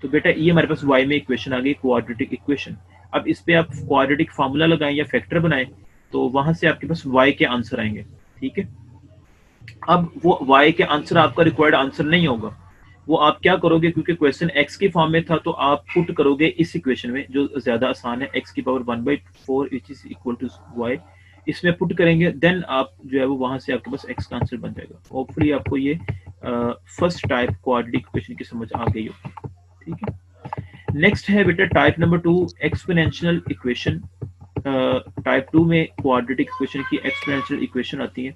तो बेटा ये हमारे पास y में इक्वेशन आ गई, क्वाड्रेटिक इक्वेशन। अब इस पे आप क्वाड्रेटिक फार्मूला लगाएं या फैक्टर बनाएं, तो वहां से आपके पास y के आंसर आएंगे। ठीक है, अब वो y के आंसर आपका रिक्वायर्ड आंसर नहीं होगा, वो आप क्या करोगे, क्योंकि क्वेश्चन x की फॉर्म में था, तो आप पुट करोगे इस इक्वेशन में जो ज्यादा आसान है, x की power 1/4 which is equal to y इसमें पुट करेंगे, देन आप जो है वो वहां से आपके पास x का आंसर बन जाएगा। होपफुली आपको ये फर्स्ट टाइप क्वाड्रेटिक इक्वेशन की समझ आ गई हो। ठीक है, नेक्स्ट है बेटा type number 2 exponential equation. Type 2 में क्वाड्रेटिक इक्वेशन की एक्सपोनेंशियल इक्वेशन आती है।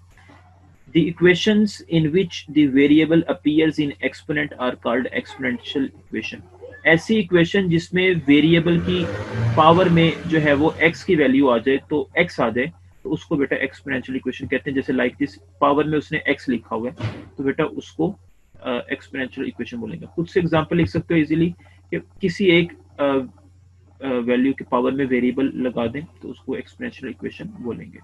The equations in which the variable appears in exponent are called exponential equation। ऐसी इक्वेशन जिसमें वेरिएबल की पावर में जो है वो x की वैल्यू आ जाए, तो x आ जाए, तो उसको बेटा एक्सपोनेंशियल इक्वेशन कहते हैं। जैसे लाइक दिस, पावर में उसने x लिखा हुआ है, तो बेटा उसको एक्सपोनेंशियल इक्वेशन बोलेंगे। खुद से एग्जांपल लिख सकते हो इजीली कि किसी एक वैल्यू के पावर में वेरिएबल लगा दें, तो उसको एक्सपोनेंशियल इक्वेशन बोलेंगे।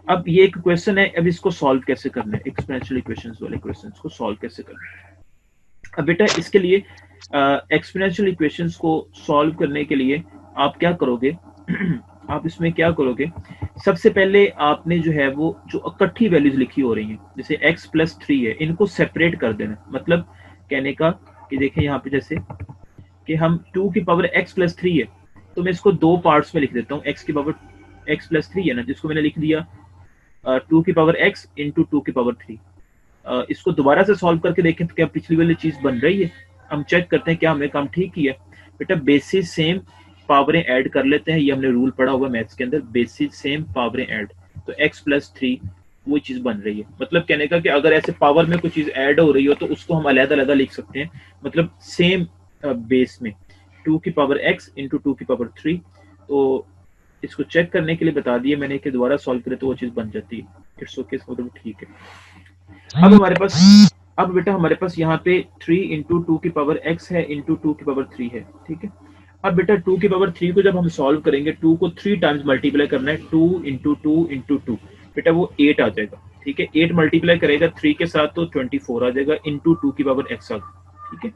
अब ये एक क्वेश्चन है, अब इसको सॉल्व कैसे करना है, एक्सपोनेंशियल इक्वेशंस वाले क्वेश्चंस को सॉल्व कैसे करना है। अब बेटा इसके लिए एक्सपोनेंशियल इक्वेशंस को सॉल्व करने के लिए आप क्या करोगे आप इसमें क्या करोगे, सबसे पहले आपने जो है वो जो इकट्ठी वैल्यूज लिखी हो रही हैं, जैसे x + 3 है, इनको सेपरेट कर देना। मतलब कहने का कि देखें यहाँ पे जैसे कि हम 2 की पावर x + 3 है, तो मैं इसको दो पार्ट्स में लिख देता हूँ। x + 3 है ना, जिसको मैंने लिख दिया 2 की पावर x इंटू 2 की पावर 3। इसको दोबारा से सॉल्व करके देखें तो क्या पिछली वाली चीज बन रही है। हम चेक करते हैं क्या हमने काम ठीक किया। बेटा बेसिस सेम पावरें ऐड कर लेते हैं, ये हमने रूल पढ़ा हुआ मैथ्स के अंदर, बेसिस सेम पावरें ऐड, तो x + 3 वो चीज बन रही है। मतलब कहने का कि अगर ऐसे पावर में कोई चीज ऐड हो रही हो तो उसको हम अलग-अलग लिख सकते हैं, मतलब सेम बेस में 2 की पावर x इंटू 2 की पावर 3। तो इसको चेक करने के लिए बता दिए मैंने कि दोबारा सॉल्व करें तो वो चीज बन जाती है। इट्स ओके, मतलब ठीक है। अब बेटा हमारे पास यहाँ पे 3 इंटू 2 की पावर x है इंटू 2 की पावर 3 है। ठीक है, अब बेटा 2 की पावर 3 को जब हम सॉल्व करेंगे, 2 को 3 टाइम्स मल्टीप्लाई करना है, 2 इंटू 2 इंटू 2, बेटा वो 8 आ जाएगा। ठीक है, 8 मल्टीप्लाई करेगा 3 के साथ तो 24 आ जाएगा इंटू 2 की पावर x आ गया। ठीक है,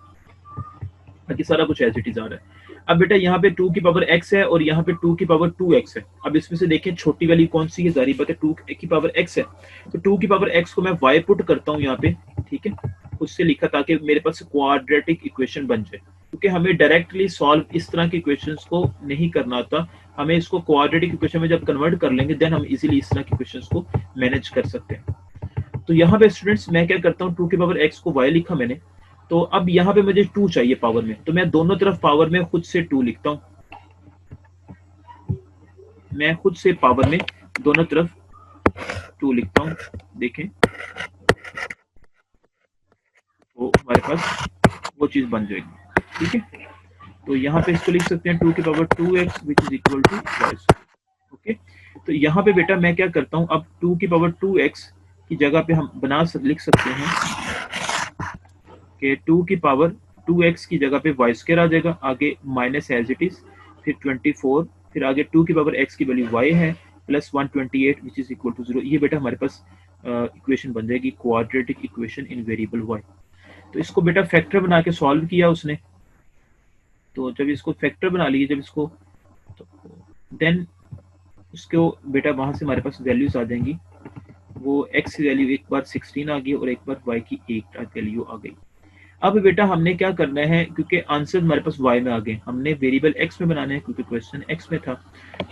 बाकी सारा कुछ एज इट इज आ रहा है। अब बेटा यहाँ पे 2 की पावर x है और यहाँ पे 2 की पावर 2x है। अब इसमें से देखें छोटी वाली कौन सी है, जारी बात है 2 की पावर x है, तो 2 की पावर x को मैं y पुट करता हूँ यहाँ पे। ठीक है, उससे लिखा ताकि मेरे पास क्वाड्रेटिक इक्वेशन बन जाए, क्योंकि हमें डायरेक्टली सॉल्व इस तरह की इक्वेशंस को नहीं करना आता, हमें इसको क्वाड्रेटिक इक्वेशन में जब कन्वर्ट कर लेंगे देन हम इजीली इस तरह की इक्वेशंस को मैनेज कर सकते हैं। तो यहाँ पे स्टूडेंट्स मैं क्या करता हूँ, 2 की पावर x को y लिखा मैंने, तो अब यहाँ पे मुझे 2 चाहिए पावर में, तो मैं दोनों तरफ पावर में खुद से 2 लिखता हूँ। मैं खुद से पावर में दोनों तरफ 2 लिखता हूँ। देखें तो हमारे पास वो चीज बन जाएगी। ठीक है, तो यहाँ पे इसको लिख सकते हैं 2 की power 2x which is equal to y। Okay, तो यहाँ पे बेटा मैं क्या करता हूँ, अब 2 की पावर 2x की जगह पे हम लिख सकते हैं कि 2 की पावर 2x की जगह पे y² आ जाएगा, आगे माइनस एज इट इज, फिर 24, फिर आगे 2 की पावर x की वैल्यू y है plus 128 which is equal to 0। ये बेटा हमारे पास इक्वेशन बन जाएगी quadratic equation in variable y। तो इसको बेटा फैक्टर बना के सॉल्व किया उसने, तो जब इसको फैक्टर बना लिए, जब इसको, तो देन उसको बेटा वहां से हमारे पास वैल्यूज आ जाएंगी। वो x की वैल्यू एक बार 16 आ गई और एक बार y की 8 वैल्यू आ गई। अब बेटा हमने क्या करना है, क्योंकि आंसर हमारे पास y में आ गए, हमने वेरिएबल x में बनाने हैं क्योंकि क्वेश्चन x में था।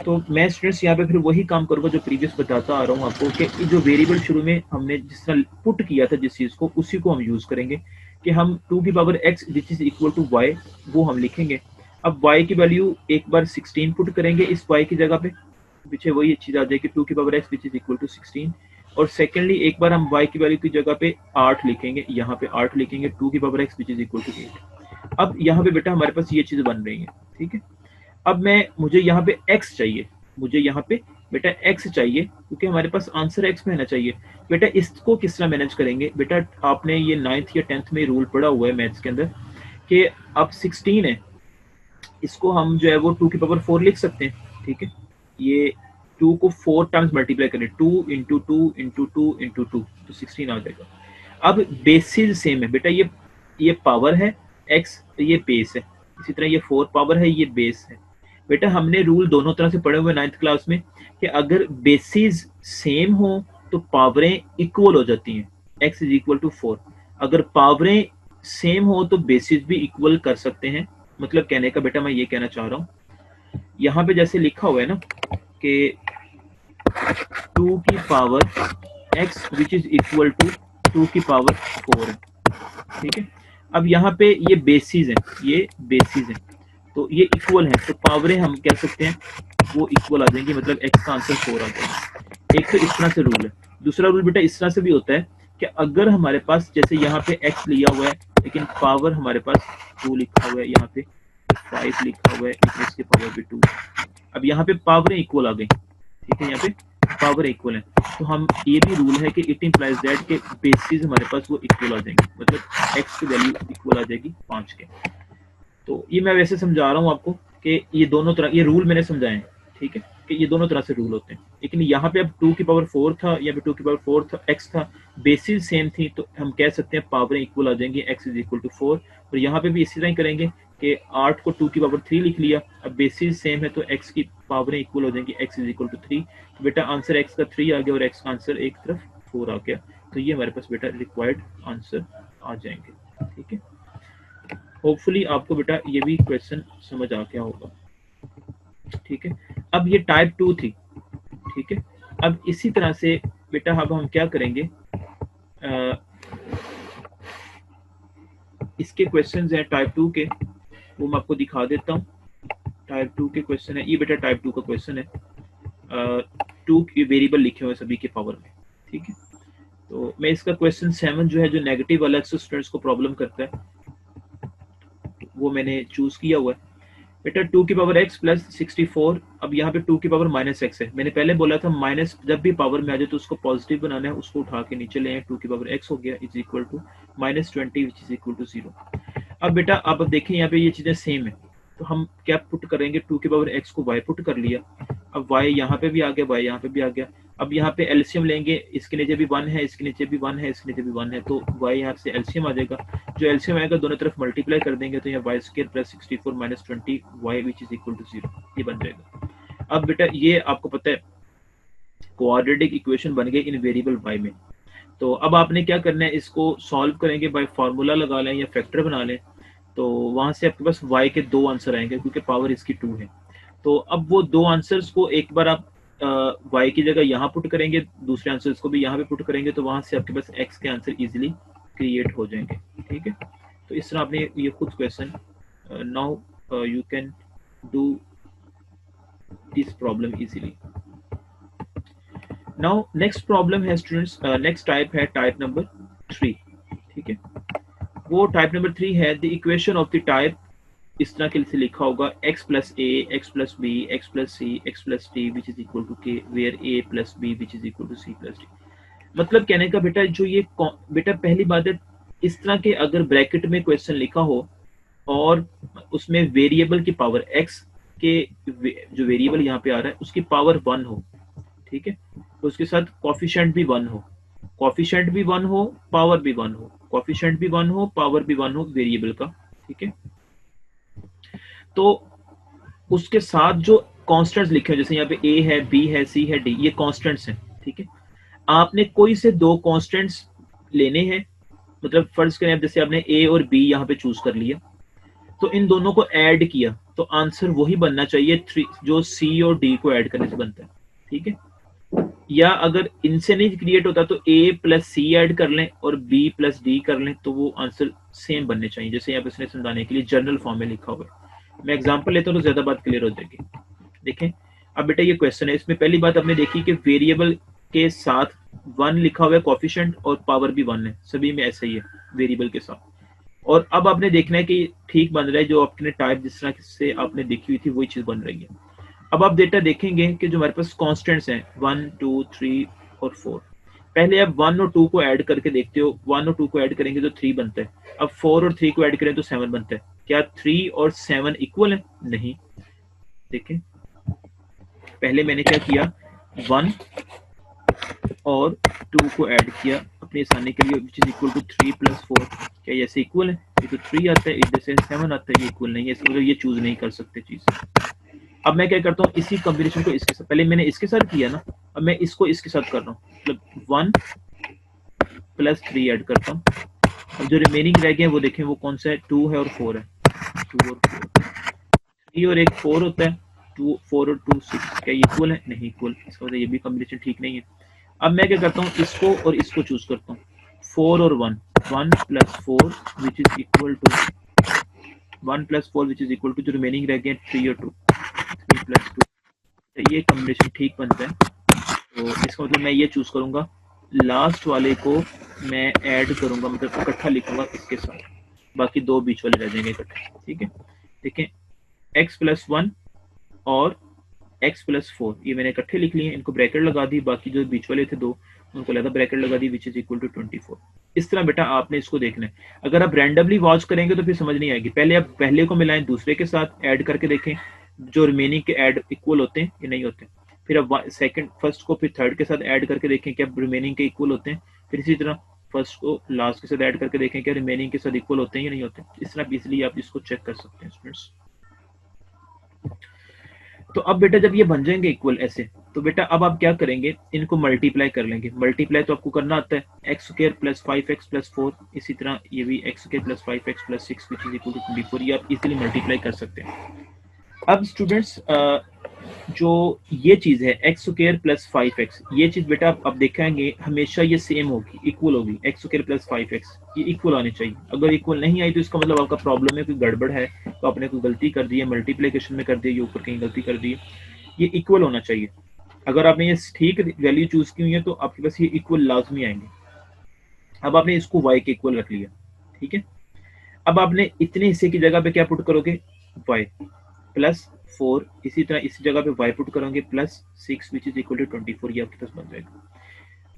तो मैं स्टूडेंट्स यहाँ पे फिर वही काम करूंगा जो प्रीवियस बताता आ रहा हूँ आपको, कि जो वेरिएबल शुरू में हमने जिस तरह पुट किया था जिस चीज को, उसी को हम यूज करेंगे कि हम 2 की power x which is equal to y वो हम लिखेंगे। अब y की वैल्यू एक बार 16 पुट करेंगे इस y की जगह पे, पीछे वही चीज आ जाएगी 2 की power x which is equal to 16। और सेकेंडली एक बार हम y की वैल्यू की जगह पे 8 लिखेंगे, यहाँ पे 8 लिखेंगे 2 की power x which is equal to 8। अब यहाँ पे बेटा हमारे पास ये चीज बन रही है। ठीक है, अब मुझे यहाँ पे x चाहिए, मुझे यहाँ पे बेटा x चाहिए, क्योंकि हमारे पास आंसर x में आना चाहिए। बेटा इसको किस तरह मैनेज करेंगे, बेटा आपने ये 9th या 10th में रूल पढ़ा हुआ है मैथ्स के अंदर कि अब 16 है, इसको हम जो है वो 2 की पावर 4 लिख सकते हैं। ठीक है, ये 2 को 4 टाइम्स मल्टीप्लाई करें, 2 इंटू 2 इंटू 2 इंटू 2, तो 16 आ जाएगा। अब बेसिस सेम है बेटा, ये पावर है x, ये बेस है, इसी तरह ये 4 पावर है, ये बेस है। बेटा हमने रूल दोनों तरह से पढ़े हुए 9th क्लास में कि अगर बेसिस सेम हो तो पावरें इक्वल हो जाती हैं, x इज इक्वल टू 4। अगर पावरें सेम हो तो बेसिस भी इक्वल कर सकते हैं। मतलब कहने का बेटा मैं ये कहना चाह रहा हूँ, यहाँ पे जैसे लिखा हुआ है ना कि 2 की power x which is equal to 2 की पावर 4 है। ठीक है, अब यहाँ पे ये बेसिस है, ये बेसिस है, तो ये इक्वल है, तो पावरें हम कह सकते हैं वो इक्वल आ जाएंगी, मतलब x का आंसर 4 आ जाएगा। एक तो इस तरह से रूल है। दूसरा रूल बेटा इस तरह से भी होता है कि अगर हमारे पास जैसे यहाँ पे x लिया हुआ है लेकिन पावर हमारे पास 2 लिखा हुआ है, यहाँ पे 5 लिखा हुआ है, लेकिन इसके पावर भी 2। अब यहाँ पे पावरें इक्वल आ गई, ठीक है, यहाँ पे पावर इक्वल है, तो हम ये भी रूल है कि इट इंप्लाइज दैट के बेसिस हमारे पास वो इक्वल आ जाएंगे, मतलब x की वैल्यू इक्वल आ जाएगी 5 के। तो ये मैं वैसे समझा रहा हूँ आपको कि ये दोनों तरह, ये रूल मैंने समझाए हैं, ठीक है, कि ये दोनों तरह से रूल होते हैं। लेकिन यहाँ पे अब 2 की पावर 4 था, या फिर 2 की पावर 4 था, x था, बेसिस सेम थी, तो हम कह सकते हैं पावरें इक्वल आ जाएंगी, x इज इक्वल टू 4। और यहाँ पे भी इसी तरह ही करेंगे कि 8 को 2 की पावर 3 लिख लिया, अब बेसिस सेम है तो x की पावरें इक्वल हो जाएंगी, x इज इक्वल टू 3। तो बेटा आंसर x का 3 आ गया और x का आंसर एक तरफ 4 आ गया, तो ये हमारे पास बेटा रिक्वायर्ड आंसर आ जाएंगे। ठीक है, होपफुली आपको बेटा ये भी क्वेश्चन समझ आ गया होगा। ठीक है, अब ये टाइप 2 थी। ठीक है, अब इसी तरह से बेटा अब हम क्या करेंगे, इसके क्वेश्चंस हैं टाइप 2 के, वो मैं आपको दिखा देता हूँ। टाइप 2 के क्वेश्चन है, ये बेटा टाइप 2 का क्वेश्चन है। 2 वेरिएबल लिखे हुए सभी के पावर में। ठीक है, तो मैं इसका क्वेश्चन 7 जो है, जो नेगेटिव वाला स्टूडेंट्स को प्रॉब्लम करता है, वो मैंने चूज किया हुआ है। बेटा 2 की पावर x प्लस 64, अब यहाँ पे 2 की पावर माइनस x है। मैंने पहले बोला था माइनस जब भी पावर में आ जाए तो उसको पॉजिटिव बनाना है, उसको उठा के नीचे ले आए, 2 की पावर x हो गया is equal to -20 which is equal to 0। अब बेटा आप देखें यहाँ पे ये चीजें सेम है, तो हम क्या पुट करेंगे, 2 की पावर x को y पुट कर लिया, अब y यहाँ पे भी आ गया, y यहाँ पे भी आ गया। अब यहाँ पे एलसीएम लेंगे, इसके नीचे भी 1 है, इसके नीचे भी 1 है, इसके नीचे भी 1 है, तो y यहाँ से एलसीएम आ जाएगा। जो एलसीएम आएगा दोनों तरफ मल्टीप्लाई कर देंगे, तो यहाँ y square plus 64 minus 20 y which is equal to 0, ये बन जाएगा। अब बेटा ये आपको पता है क्वाड्रेटिक इक्वेशन बन गई इन वेरिएबल y में। तो अब आपने क्या करना है, इसको सॉल्व करेंगे बाय फार्मूला लगा लें या फैक्टर बना लें, तो वहां से आपके पास y के 2 आंसर आएंगे क्योंकि पावर इसकी 2 है। तो अब वो 2 आंसर्स को एक बार आप y की जगह यहाँ पुट करेंगे, दूसरे आंसर्स को भी यहाँ पे पुट करेंगे, तो वहां से आपके पास x के आंसर इजीली क्रिएट हो जाएंगे। ठीक है, तो इस तरह आपने ये खुद question, now you can do this problem easily. Now next problem है स्टूडेंट्स, नेक्स्ट टाइप है टाइप नंबर 3। ठीक है, वो टाइप नंबर 3 है the equation of the type, इस तरह के से लिखा होगा x plus a, x plus b, x plus c, x plus d which is equal to k, where a plus b which is equal to c plus d। मतलब कहने का बेटा जो ये बेटा पहली बात है, इस तरह के अगर ब्रैकेट में क्वेश्चन लिखा हो और उसमें वेरिएबल की पावर x के, जो वेरिएबल यहाँ पे आ रहा है उसकी पावर 1 हो, ठीक है, तो उसके साथ कोफिशिएंट भी 1 हो, कोफिशिएंट भी 1 हो, पावर भी 1 हो, कोफिशिएंट भी 1 हो, पावर भी 1 हो वेरिएबल का। ठीक है, तो उसके साथ जो कॉन्स्टेंट्स लिखे हो, जैसे यहाँ पे a है, b है, c है, d, ये कॉन्स्टेंट्स हैं। ठीक है, आपने कोई से 2 कॉन्स्टेंट्स लेने हैं, मतलब फर्ज करें अब जैसे आपने a और b यहाँ पे चूज कर लिया, तो इन दोनों को ऐड किया तो आंसर वही बनना चाहिए 3 जो c और d को ऐड करने से बनता है। ठीक है, या अगर इनसे नहीं क्रिएट होता तो a प्लस c ऐड कर लें और b प्लस d कर लें, तो वो आंसर सेम बनने चाहिए, जैसे यहाँ पे इसने समझाने के लिए जनरल फॉर्म में लिखा हुआ है। मैं एग्जांपल लेता हूँ तो ज्यादा बात क्लियर हो जाएगी। देखें अब बेटा ये क्वेश्चन है, इसमें पहली बात आपने देखी कि वेरिएबल के साथ 1 लिखा हुआ है कोफिशिएंट और पावर भी 1 है, सभी में ऐसा ही है वेरिएबल के साथ। और अब आपने देखना है कि ठीक बन रहा है, जो आपने टाइप जिस तरह से आपने देखी हुई थी वही चीज बन रही है। अब आप डेटा देखेंगे कि जो हमारे पास कॉन्स्टेंट्स हैं 1, 2, 3 और 4, पहले आप 1 और 2 को ऐड करके देखते हो, 1 और 2 को ऐड करेंगे तो 3 बनता है, अब 4 और 3 को ऐड करें तो 7 बनता है। क्या 3 और 7 इक्वल है? नहीं। देखें पहले मैंने क्या किया, 1 और 2 को ऐड किया अपनी आसानी के लिए, which is equal to 3 plus 4, क्या ये ऐसे इक्वल है? ये तो 3 आता है, इधर से 7 आता है, ये इक्वल नहीं है, इसका मतलब ये चूज नहीं कर सकते चीज। अब मैं क्या करता हूँ, इसी कॉम्बिनेशन को इसके साथ, पहले मैंने इसके साथ किया ना, अब मैं इसको इसके साथ कर रहा हूँ, मतलब 1 प्लस 3 ऐड करता हूँ। अब जो रिमेनिंग रह गए वो देखें वो कौन सा है, 2 है और 4 है, 2 और 4, 3 और 1 4 होता है, 2 4 और 2 6 क्या इक्वल है? नहीं इक्वल, इसका मतलब ये भी कॉम्बिनेशन ठीक नहीं है। अब मैं क्या करता हूँ, इसको और इसको चूज करता हूँ, 4 और 1, 1 plus 4 which is equal to 1 plus 4 which is equal to जो रिमेनिंग रह गए 3 और 2, 3 प्लस 2, ये कॉम्बिनेशन ठीक बनता है। तो इसका मतलब मैं ये चूज करूंगा, लास्ट वाले को मैं ऐड करूंगा, मतलब इकट्ठा लिखूंगा इसके साथ, बाकी दो बीच वाले रह जाएंगे इकट्ठे। ठीक है, देखें x प्लस 1 और x प्लस 4 ये मैंने इकट्ठे लिख लिए, इनको ब्रैकेट लगा दी, बाकी जो बीच वाले थे दो उनको लगा ब्रैकेट लगा दी, विच इज इक्वल टू 24। इस तरह बेटा आपने इसको देखना है। अगर आप रैंडमली वॉच करेंगे तो फिर समझ नहीं आएगी, पहले आप पहले को मिलाएं दूसरे के साथ, ऐड करके देखें जो रिमेनिंग के ऐड इक्वल होते हैं या नहीं होते, फिर अब सेकंड फर्स्ट को फिर थर्ड के साथ ऐड करके देखें क्या रिमेनिंग के इक्वल होते हैं, फिर इसी तरह फर्स्ट को लास्ट के साथ ऐड करके देखें क्या रिमेनिंग के साथ इक्वल होते हैं या नहीं होते। इस तरह इजिली आप इसको चेक कर सकते हैं स्टूडेंट्स। तो अब बेटा जब ये बन जाएंगे इक्वल ऐसे, तो बेटा अब आप क्या करेंगे, इनको मल्टीप्लाई कर लेंगे। मल्टीप्लाई तो आपको करना आता है, x square plus 5x plus 4, इसी तरह ये भी x square plus 5x plus 6 which is equal to 24, ये आप इजीली मल्टीप्लाई कर सकते हैं। अब स्टूडेंट्स जो ये चीज है एक्स स्क्वायर प्लस 5x, ये चीज बेटा आप देखेंगे हमेशा ये सेम होगी, इक्वल होगी, एक्स स्क्वायर प्लस 5x ये इक्वल आनी चाहिए। अगर इक्वल नहीं आई तो इसका मतलब आपका प्रॉब्लम है, कोई गड़बड़ है, तो आपने कोई गलती कर दी है, मल्टीप्लिकेशन में कर दी है, ऊपर कहीं गलती कर दी है, ये इक्वल होना चाहिए। अगर आपने ये ठीक वैल्यू चूज की हुई है तो आपके पास ये इक्वल लाजमी आएंगे। अब आपने इसको y के इक्वल रख लिया, ठीक है। अब आपने इतने हिस्से की जगह पे क्या पुट करोगे, y प्लस 4, इसी तरह इसी जगह पे y पुट करोगे plus 6 which is equal to 24, ये आपके पास बन जाएगा।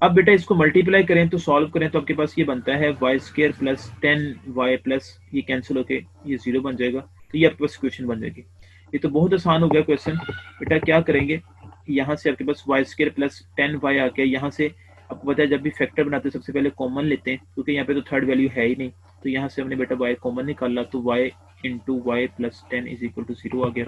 अब बेटा इसको मल्टीप्लाई करें तो सॉल्व करें तो आपके पास ये बनता है y square plus 10y plus ये कैंसिल होके ये 0 बन जाएगा, तो ये आपके पास क्वेश्चन बन जाएगी। ये तो बहुत आसान हो गया क्वेश्चन। बेटा क्या करेंगे, यहाँ से आपके पास y स्क्वायर प्लस 10y आ गया, यहाँ से आपको पता है जब भी फैक्टर बनाते हैं सबसे पहले कॉमन लेते हैं, क्योंकि यहाँ पे तो थर्ड वैल्यू है ही नहीं, तो यहाँ से हमने बेटा y कॉमन निकाला, तो y into y plus 10 is equal to 0 आ गया।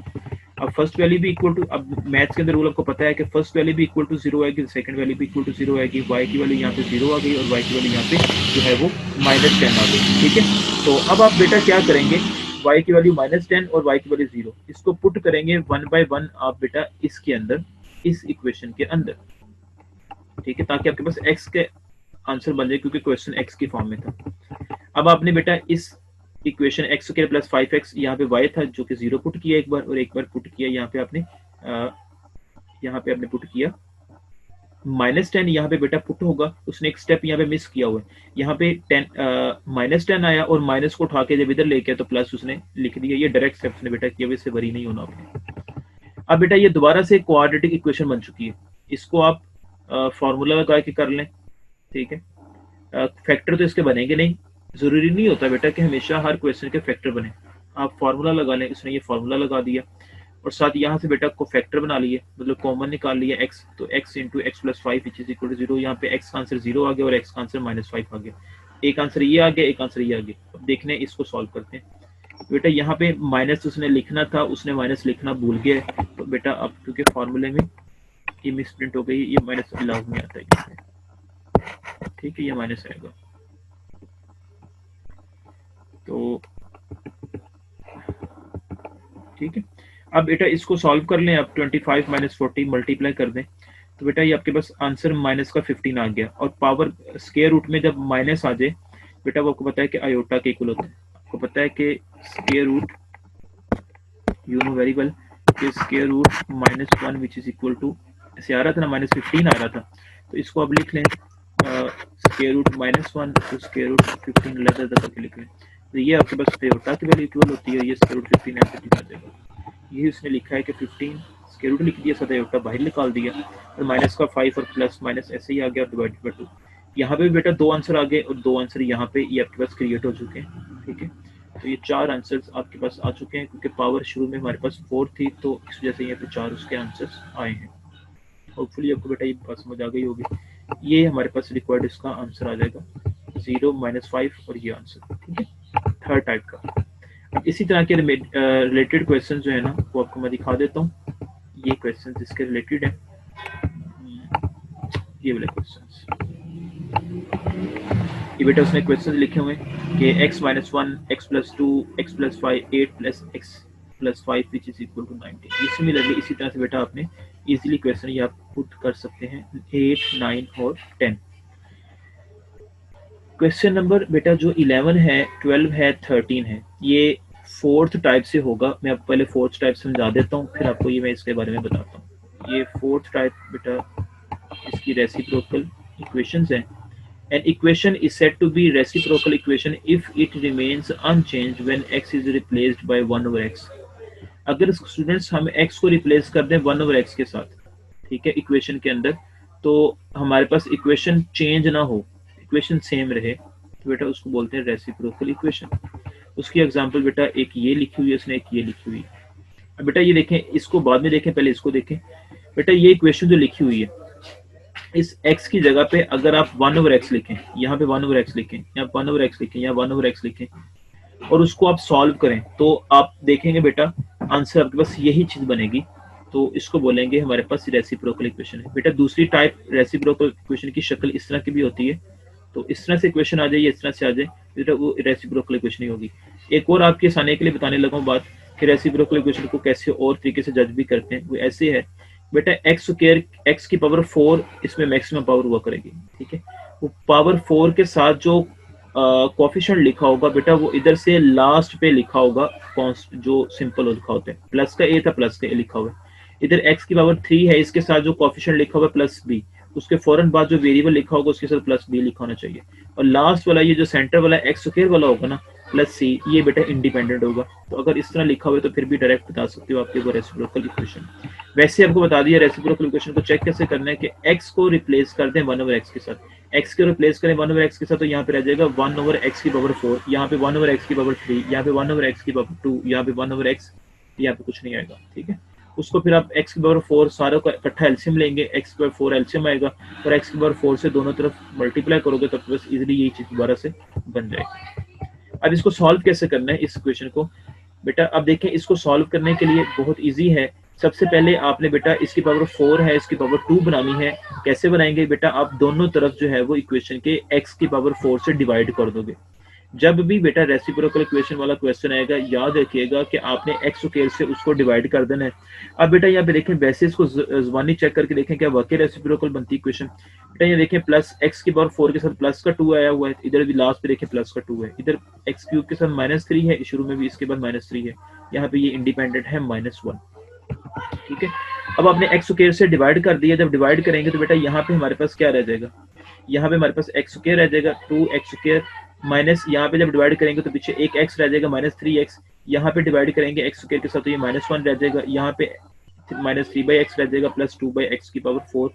अब फर्स्ट वैल्यू भी इक्वल टू, अब मैथ्स के अंदर रूल आपको पता है कि फर्स्ट वैल्यू भी इक्वल टू 0 आएगी, सेकंड वैल्यू भी इक्वल टू 0 आएगी, y की वैल्यू यहाँ पे 0 आ गई और y की वैल्यू यहाँ पे जो है वो -10 आ गई, ठीक है। तो अब आप बेटा क्या करेंगे, y की वैल्यू -10 और y की वैल्यू 0, इसको पुट करेंगे 1 बाय 1 आप बेटा इसके अंदर, इस इक्वेशन के अंदर, ठीक है, ताकि आपके पास x के आंसर बन जाए, क्योंकि क्वेश्चन x की फॉर्म में था। अब आपने बेटा इस equation x square plus 5x यहाँ पे y था जो कि 0 पुट किया एक बार, और एक बार पुट किया यहाँ पे आपने पुट किया -10, यहाँ पे बेटा पुट होगा, उसने एक स्टेप यहाँ पे मिस किया हुआ है, यहाँ पे -10 आया और माइनस को उठा के जब इधर लेके तो प्लस उसने लिख दिया, ये डायरेक्ट स्टेप्स ने बेटा किया, इससे वरी नहीं होना आपने। अब बेटा ये दोबारा से क्वाड्रेटिक इक्वेशन बन चुकी है, इसको आप फॉर्मूला लगा के कर लें, ठीक है। फैक्टर तो इसके बनेंगे नहीं, जरूरी नहीं होता बेटा कि हमेशा हर क्वेश्चन के फैक्टर बने, आप फार्मूला लगा लें, इसने ये फार्मूला लगा दिया और साथ यहाँ से बेटा को फैक्टर बना लिए, मतलब कॉमन निकाल लिया x, तो x into x plus 5 which is equal to 0, यहाँ पे x का आंसर 0 आ गया और x का आंसर -5 आ गया, एक आंसर ये आ गया, एक आंसर ये आ गया। अब देखने इसको सॉल्व करते हैं। बेटा यहाँ पे माइनस उसने लिखना था, उसने माइनस लिखना भूल गया, तो बेटा अब क्योंकि फॉर्मूले में ये मिसप्रिंट हो गई, ये माइनस लाजमी आता है, ठीक है, ये माइनस आएगा। तो ठीक है, अब बेटा इसको सॉल्व कर लें, अब 25 - 40 मल्टीप्लाई कर दें, तो बेटा ये आपके पास आंसर माइनस का 15 आ गया, और पावर स्क्वायर रूट में जब माइनस आ जाए बेटा वो आपको पता है कि आयोटा के इक्वल होता है, आपको पता है कि square root, you know very well कि square root -1 which is equal to, ऐसे आ रहा था ना, -15 आ रहा था, तो इसको अब लिख लें स्क्वायर रूट -1 तो स्क्वायर रूट 15 लेटर करके लिख लें, तो ये आपके पास आयोटा की वैल्यू इक्वल होती है, ये स्क्वायर रूट 15 ऐसे लिखा जाएगा, ये उसने लिखा है कि 15 स्क्वायर रूट लिख दिया, साथ आयोटा बाहर निकाल दिया, और माइनस का 5 और प्लस माइनस ऐसे ही आ गया, डिवाइडेड बाय 2। यहाँ पे भी बेटा 2 आंसर आ गए और 2 आंसर यहाँ पे ये आपके पास क्रिएट हो चुके हैं, ठीक है। तो ये 4 आंसर्स आपके पास आ चुके हैं, क्योंकि पावर शुरू में हमारे पास 4 थी, तो इस वजह से यहाँ पे 4 उसके आंसर्स आए हैं। होपफुली आपको बेटा ये बात समझ आ गई होगी, ये हमारे पास रिक्वायर्ड इसका आंसर आ जाएगा 0 -5 और ये आंसर, ठीक है, थर्ड टाइप का। अब इसी तरह के रिलेटेड क्वेश्चन जो है ना वो आपको मैं दिखा देता हूँ, ये क्वेश्चन जिसके रिलेटेड है, ये वाले क्वेश्चन, ये बेटा उसने क्वेश्चन लिखे हुए कि x - 1 x + 2 x + 5 8 + x plus 5 which is equal to 19। ये सिमिलरली इसी तरह से बेटा आपने इजीली क्वेश्चन ये आप पुट कर सकते हैं 8, 9 और 10। क्वेश्चन नंबर बेटा जो 11 है, 12 है, 13 है, ये फोर्थ टाइप से होगा। मैं आपको पहले फोर्थ टाइप समझा देता हूँ, फिर आपको ये मैं इसके बारे में बताता हूँ। ये फोर्थ टाइप बेटा इसकी रेसिप्रोकल इक्वेशंस हैं। An equation is said to be reciprocal equation if it remains unchanged when x is replaced by 1 over x। अगर स्टूडेंट्स हम x को रिप्लेस कर दें 1 over x के साथ, ठीक है, इक्वेशन के अंदर, तो हमारे पास इक्वेशन चेंज ना हो, इक्वेशन सेम रहे, तो बेटा उसको बोलते हैं रेसिप्रोकल इक्वेशन। उसकी एग्जांपल बेटा एक ये लिखी हुई है, उसने एक ये लिखी हुई है। अब बेटा ये देखें, इसको बाद में देखें, पहले इसको देखें। बेटा ये इक्वेशन जो लिखी हुई है, इस x की जगह पे अगर आप 1 over x लिखें, यहाँ पे 1 over x लिखें, यहाँ 1 over x लिखें, यहाँ 1 over x लिखें, और उसको आप सॉल्व करें, तो आप देखेंगे बेटा आंसर आपके पास यही चीज बनेगी। तो इसको बोलेंगे हमारे पास रेसिप्रोकल इक्वेशन है। बेटा दूसरी टाइप रेसिप्रोकल इक्वेशन की शक्ल इस तरह की भी होती है, तो इस तरह से इक्वेशन आ जाए या इस तरह से आ जाए, बेटा वो रेसिप्रोकल इक्वेशन ही होगी। एक और आपके आसानी के लिए बताने लगा हूँ बात कि रेसिप्रोकल इक्वेशन को कैसे और तरीके से जज भी करते हैं। वो ऐसे है बेटा, एक्स स्क्वायर एक्स की पावर 4 इसमें मैक्सिमम पावर हुआ करेगी, ठीक है। वो पावर 4 के साथ जो कोफिशिएंट लिखा होगा बेटा, वो इधर से लास्ट पे लिखा होगा, जो सिंपल लिखा होता है। प्लस का ए था, प्लस का ए लिखा हुआ है। इधर एक्स की पावर 3 है, इसके साथ जो कोफिशिएंट लिखा हुआ है प्लस बी, उसके फौरन बाद जो वेरिएबल लिखा होगा उसके साथ प्लस बी लिखा होना चाहिए। और लास्ट वाला ये जो सेंटर वाला एक्स स्क्वायर वाला होगा ना, प्लस सी, ये बेटा इंडिपेंडेंट होगा। तो अगर इस तरह लिखा हुआ है तो फिर भी डायरेक्ट बता सकते हो आपके वो रेसिप्रोकल इक्वेशन। वैसे आपको बता दिया रेसिप्रोकल इक्वेशन को चेक कैसे करना है कि x को रिप्लेस कर दें 1 over x के साथ। x को रिप्लेस करें 1 over x के साथ, तो यहाँ पे रह जाएगा 1 over x की पावर 4, यहाँ पे 1 over x की पावर 3, यहाँ पे 1 over x की पावर 2, यहाँ पे 1 over x, यहाँ पे कुछ नहीं आएगा, ठीक है। उसको फिर आप x की पावर 4 सारों का इकट्ठा एलसीएम लेंगे, x की पावर 4 एलसीएम आएगा, और x की पावर 4 से दोनों तरफ मल्टीप्लाई करोगे तो बस इजीली यही चीज दोबारा से बन जाएगी। अब इसको सॉल्व कैसे करना है इस इक्वेशन को बेटा, अब देखें इसको सॉल्व करने के लिए बहुत इजी है। सबसे पहले आपने बेटा इसकी पावर 4 है, इसकी पावर 2 बनानी है। कैसे बनाएंगे बेटा, आप दोनों तरफ जो है वो इक्वेशन के x की पावर 4 से डिवाइड कर दोगे। जब भी बेटा रेसिप्रोकल इक्वेशन वाला क्वेश्चन आएगा, याद रखिएगा कि आपने x स्क्वायर से उसको डिवाइड कर देना है। अब बेटा यहाँ पे देखें, वैसे इसको ज़बानी चेक करके देखें क्या वाकई रेसिप्रोकल बनती इक्वेशन। बेटा ये देखें, प्लस x की पावर 4 के साथ प्लस का 2 आया हुआ है, इधर भी लास्ट पे देखें प्लस का 2 है, इधर x क्यूब के साथ -3 है, शुरू में भी इसके बाद -3 है, यहाँ पे ये इंडिपेंडेंट है -1, ठीक है। अब आपने x स्क्वायर से डिवाइड कर दिया, जब डिवाइड करेंगे तो बेटा यहाँ पे हमारे पास क्या रह जाएगा, यहाँ पे हमारे पास x स्क्वायर रह जाएगा, 2x स्क्वायर माइनस, यहाँ पे जब डिवाइड करेंगे तो पीछे एक x रह जाएगा -3x, यहाँ पे डिवाइड करेंगे x स्क्वायर के साथ तो ये -1 रह जाएगा, यहाँ पे -3/x रह जाएगा, प्लस 2/x की पावर 4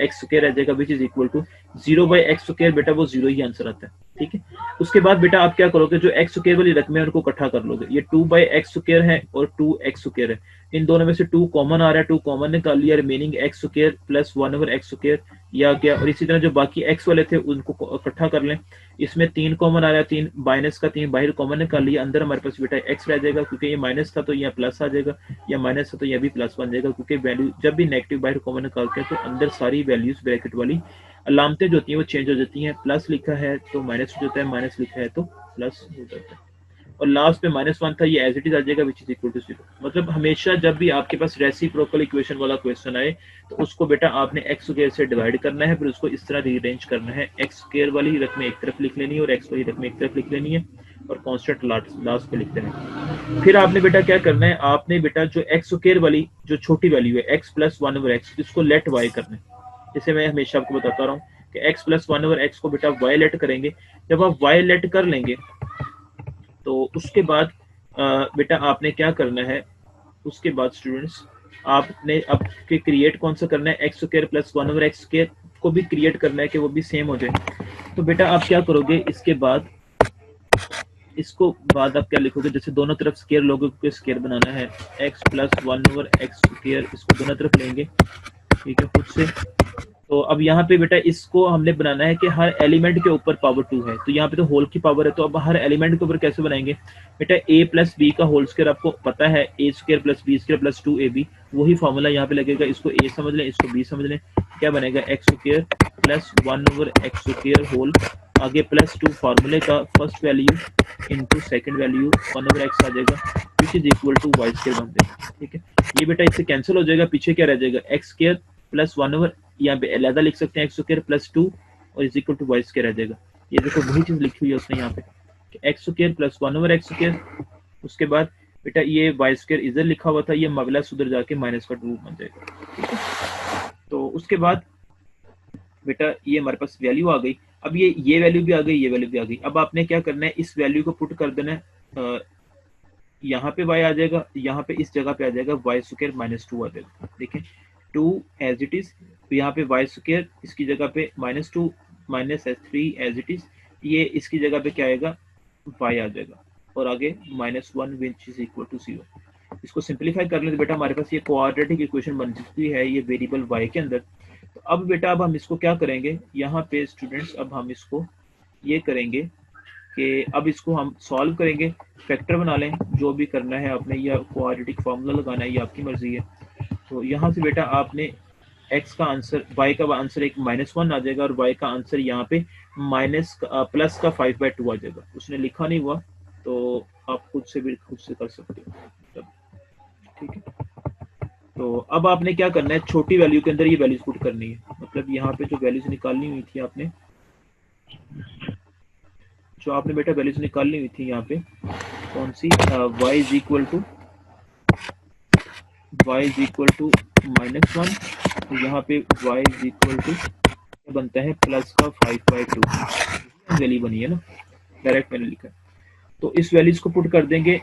x स्क्वायर रह जाएगा, which is equal to 0/x square. बेटा वो 0 ही आंसर आता है, ठीक है। उसके बाद बेटा आप क्या करोगे, जो x स्क्वायर वाली रकम है उनको इकट्ठा कर लोगे। ये 2/x स्क्वायर है और 2x स्क्वायर है, इन दोनों में से 2 कॉमन आ रहा है, 2 कॉमन निकाल लिया, remaining x square plus 1 over x square या क्या। और इसी तरह जो बाकी x वाले थे उनको इकट्ठा कर लें। इसमें 3 कॉमन आ रहा है, 3 माइनस का 3 बाहर कॉमन निकाल लिया, अंदर हमारे पास बेटा x रह जाएगा, क्योंकि ये माइनस था तो यह प्लस आ जाएगा, या माइनस था तो यह भी प्लस बन जाएगा, क्योंकि वैल्यू जब भी नेगेटिव बाहर कॉमन निकालते हैं तो अंदर सारी वैल्यूज ब्रैकेट वाली अलामतें जो होती हैं वो चेंज हो जाती हैं। प्लस लिखा है तो माइनस हो जाता है, माइनस लिखा है तो प्लस हो जाता है, और लास्ट पे -1 था, ये एज इट इज आ जाएगा, विच इज इक्वल टू 0। मतलब हमेशा जब भी आपके पास रेसिप्रोकल इक्वेशन वाला क्वेश्चन आए तो उसको बेटा आपने x स्क्वायर से डिवाइड करना है, फिर उसको इस तरह रीअरेंज करना है, x स्क्वायर वाली रकम एक तरफ लिख लेनी है और x वाली रकम एक तरफ लिख लेनी है, और कांस्टेंट लास्ट पे लिख देना है। फिर आपने बेटा क्या करना है, आपने बेटा जो x स्क्वायर वाली जो छोटी वैल्यू है x प्लस 1 over x, इसको लेट y करना है। जैसे मैं हमेशा आपको बताता रहा हूँ कि x प्लस 1 over x को बेटा y लेट करेंगे। जब आप y लेट कर लेंगे तो उसके बाद बेटा आपने क्या करना है, उसके बाद स्टूडेंट्स आपने अब के क्रिएट कौन सा करना है, x square plus 1 over x square को भी क्रिएट करना है कि वो भी सेम हो जाए। तो बेटा आप क्या करोगे, इसके बाद इसको बाद आप क्या लिखोगे, जैसे दोनों तरफ स्क्वायर लोगों को स्क्वायर बनाना है, x plus 1 over x square, इसको दोनों तरफ लेंगे, ठीक है, खुद से। तो अब यहाँ पे बेटा इसको हमने बनाना है कि हर एलिमेंट के ऊपर पावर 2 है, तो यहाँ पे तो होल की पावर है, तो अब हर एलिमेंट के ऊपर कैसे बनाएंगे बेटा, a प्लस बी का होल स्क्वायर आपको पता है, a square plus b square plus 2ab, वही फॉर्मूला यहाँ पे लगेगा। इसको a समझ लें, इसको b समझ लें, क्या बनेगा, x square plus 1 over x square whole आगे +2 फार्मूले का first value into second value 1/x आ जाएगा which is equal to y square बन जाएगा। ठीक है, ये बेटा इससे कैंसिल हो जाएगा, पीछे क्या रह जाएगा x स्क्वायर प्लस 1/, यहाँ पे अलहदा लिख सकते हैं x स्क्वायर प्लस 2 और is equal to y square रह जाएगा। ये देखो वही चीज लिखी हुई है उसने यहाँ पे x square plus 1/x square, उसके बाद बेटा ये वाई स्क्वायर इधर लिखा हुआ था, ये प्लस उधर जाके माइनस का 2 बन जाएगा। ठीक है, तो उसके बाद बेटा ये हमारे पास वैल्यू आ गई। अब ये वैल्यू भी आ गई, ये वैल्यू भी आ गई। अब आपने क्या करना है, इस वैल्यू को पुट कर देना है, यहाँ पे y आ जाएगा, यहाँ पे इस जगह पे आ जाएगा वाई स्क्वायर माइनस 2 आ जाएगा। देखिए 2 एज इट इज, तो यहाँ पे वाई स्क्वायर इसकी जगह पे -2 माइनस 3 एज इट इज, ये इसकी जगह पे क्या आएगा y आ जाएगा और आगे -1 विच इज इक्वल टू 0। इसको सिंप्लीफाई कर लें तो बेटा हमारे पास ये क्वाड्रेटिक इक्वेशन बन चुकी है ये वेरिएबल y के अंदर। तो अब बेटा अब हम इसको क्या करेंगे, यहाँ पे स्टूडेंट्स अब हम इसको ये करेंगे कि अब इसको हम सॉल्व करेंगे, फैक्टर बना लें, जो भी करना है आपने, या क्वाड्रेटिक फार्मूला लगाना है, ये आपकी मर्जी है। तो यहाँ से बेटा आपने x का आंसर, y का आंसर एक -1 आ जाएगा और y का आंसर यहाँ पे प्लस का 5/2 आ जाएगा। उसने लिखा नहीं हुआ तो आप खुद से कर सकते हो। ठीक है, तो अब आपने क्या करना है, छोटी वैल्यू के अंदर ये वैल्यूज पुट करनी है, मतलब यहाँ पे जो वैल्यूज निकालनी हुई थी आपने, जो आपने बेटा वैल्यूज निकालनी हुई थी यहाँ पे कौन सी, y इज इक्वल टू -1, तो यहाँ पे y इज इक्वल टू बनता है प्लस का 5/2, वैल्यू बनी है ना, डायरेक्ट मैंने लिखा। तो इस वैल्यूज को पुट कर देंगे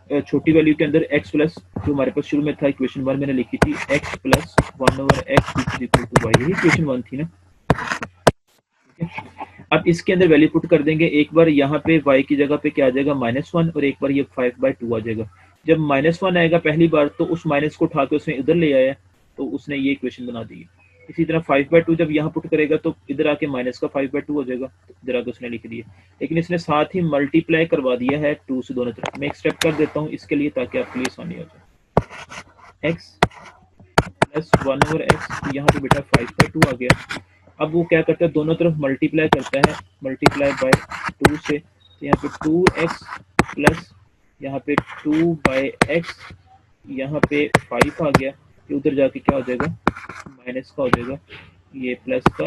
छोटी वैल्यू के अंदर, x प्लस जो हमारे पास शुरू में था इक्वेशन 1 मैंने लिखी थी, x plus 1/x is equal to y, यही इक्वेशन 1 थी ना। ठीक है, अब इसके अंदर वैल्यू पुट कर देंगे, एक बार यहाँ पे y की जगह पे क्या आ जाएगा -1 और एक बार ये 5/2 आ जाएगा। जब -1 आएगा पहली बार तो उस माइनस को उठा के उसने इधर ले आया, तो उसने ये इक्वेशन बना दी। इसी तरह 5/2 जब यहाँ पुट करेगा तो इधर आके माइनस का 5/2 हो जाएगा, तो इधर आके उसने लिख दिया, लेकिन इसने साथ ही मल्टीप्लाई करवा दिया है 2 से दोनों तरफ। मैं एक स्टेप कर देता हूँ इसके लिए ताकि आपके लिए आसानी हो जाए। x प्लस 1/x, यहाँ पे बेटा 5/2 आ गया। अब वो क्या करता है, दोनों तरफ मल्टीप्लाई करता है, मल्टीप्लाई बाय 2 से, तो यहाँ पे 2x प्लस यहाँ पे 2/x, यहाँ पे 5 आ गया, ये उधर जाके क्या हो जाएगा माइनस का हो जाएगा, ये प्लस का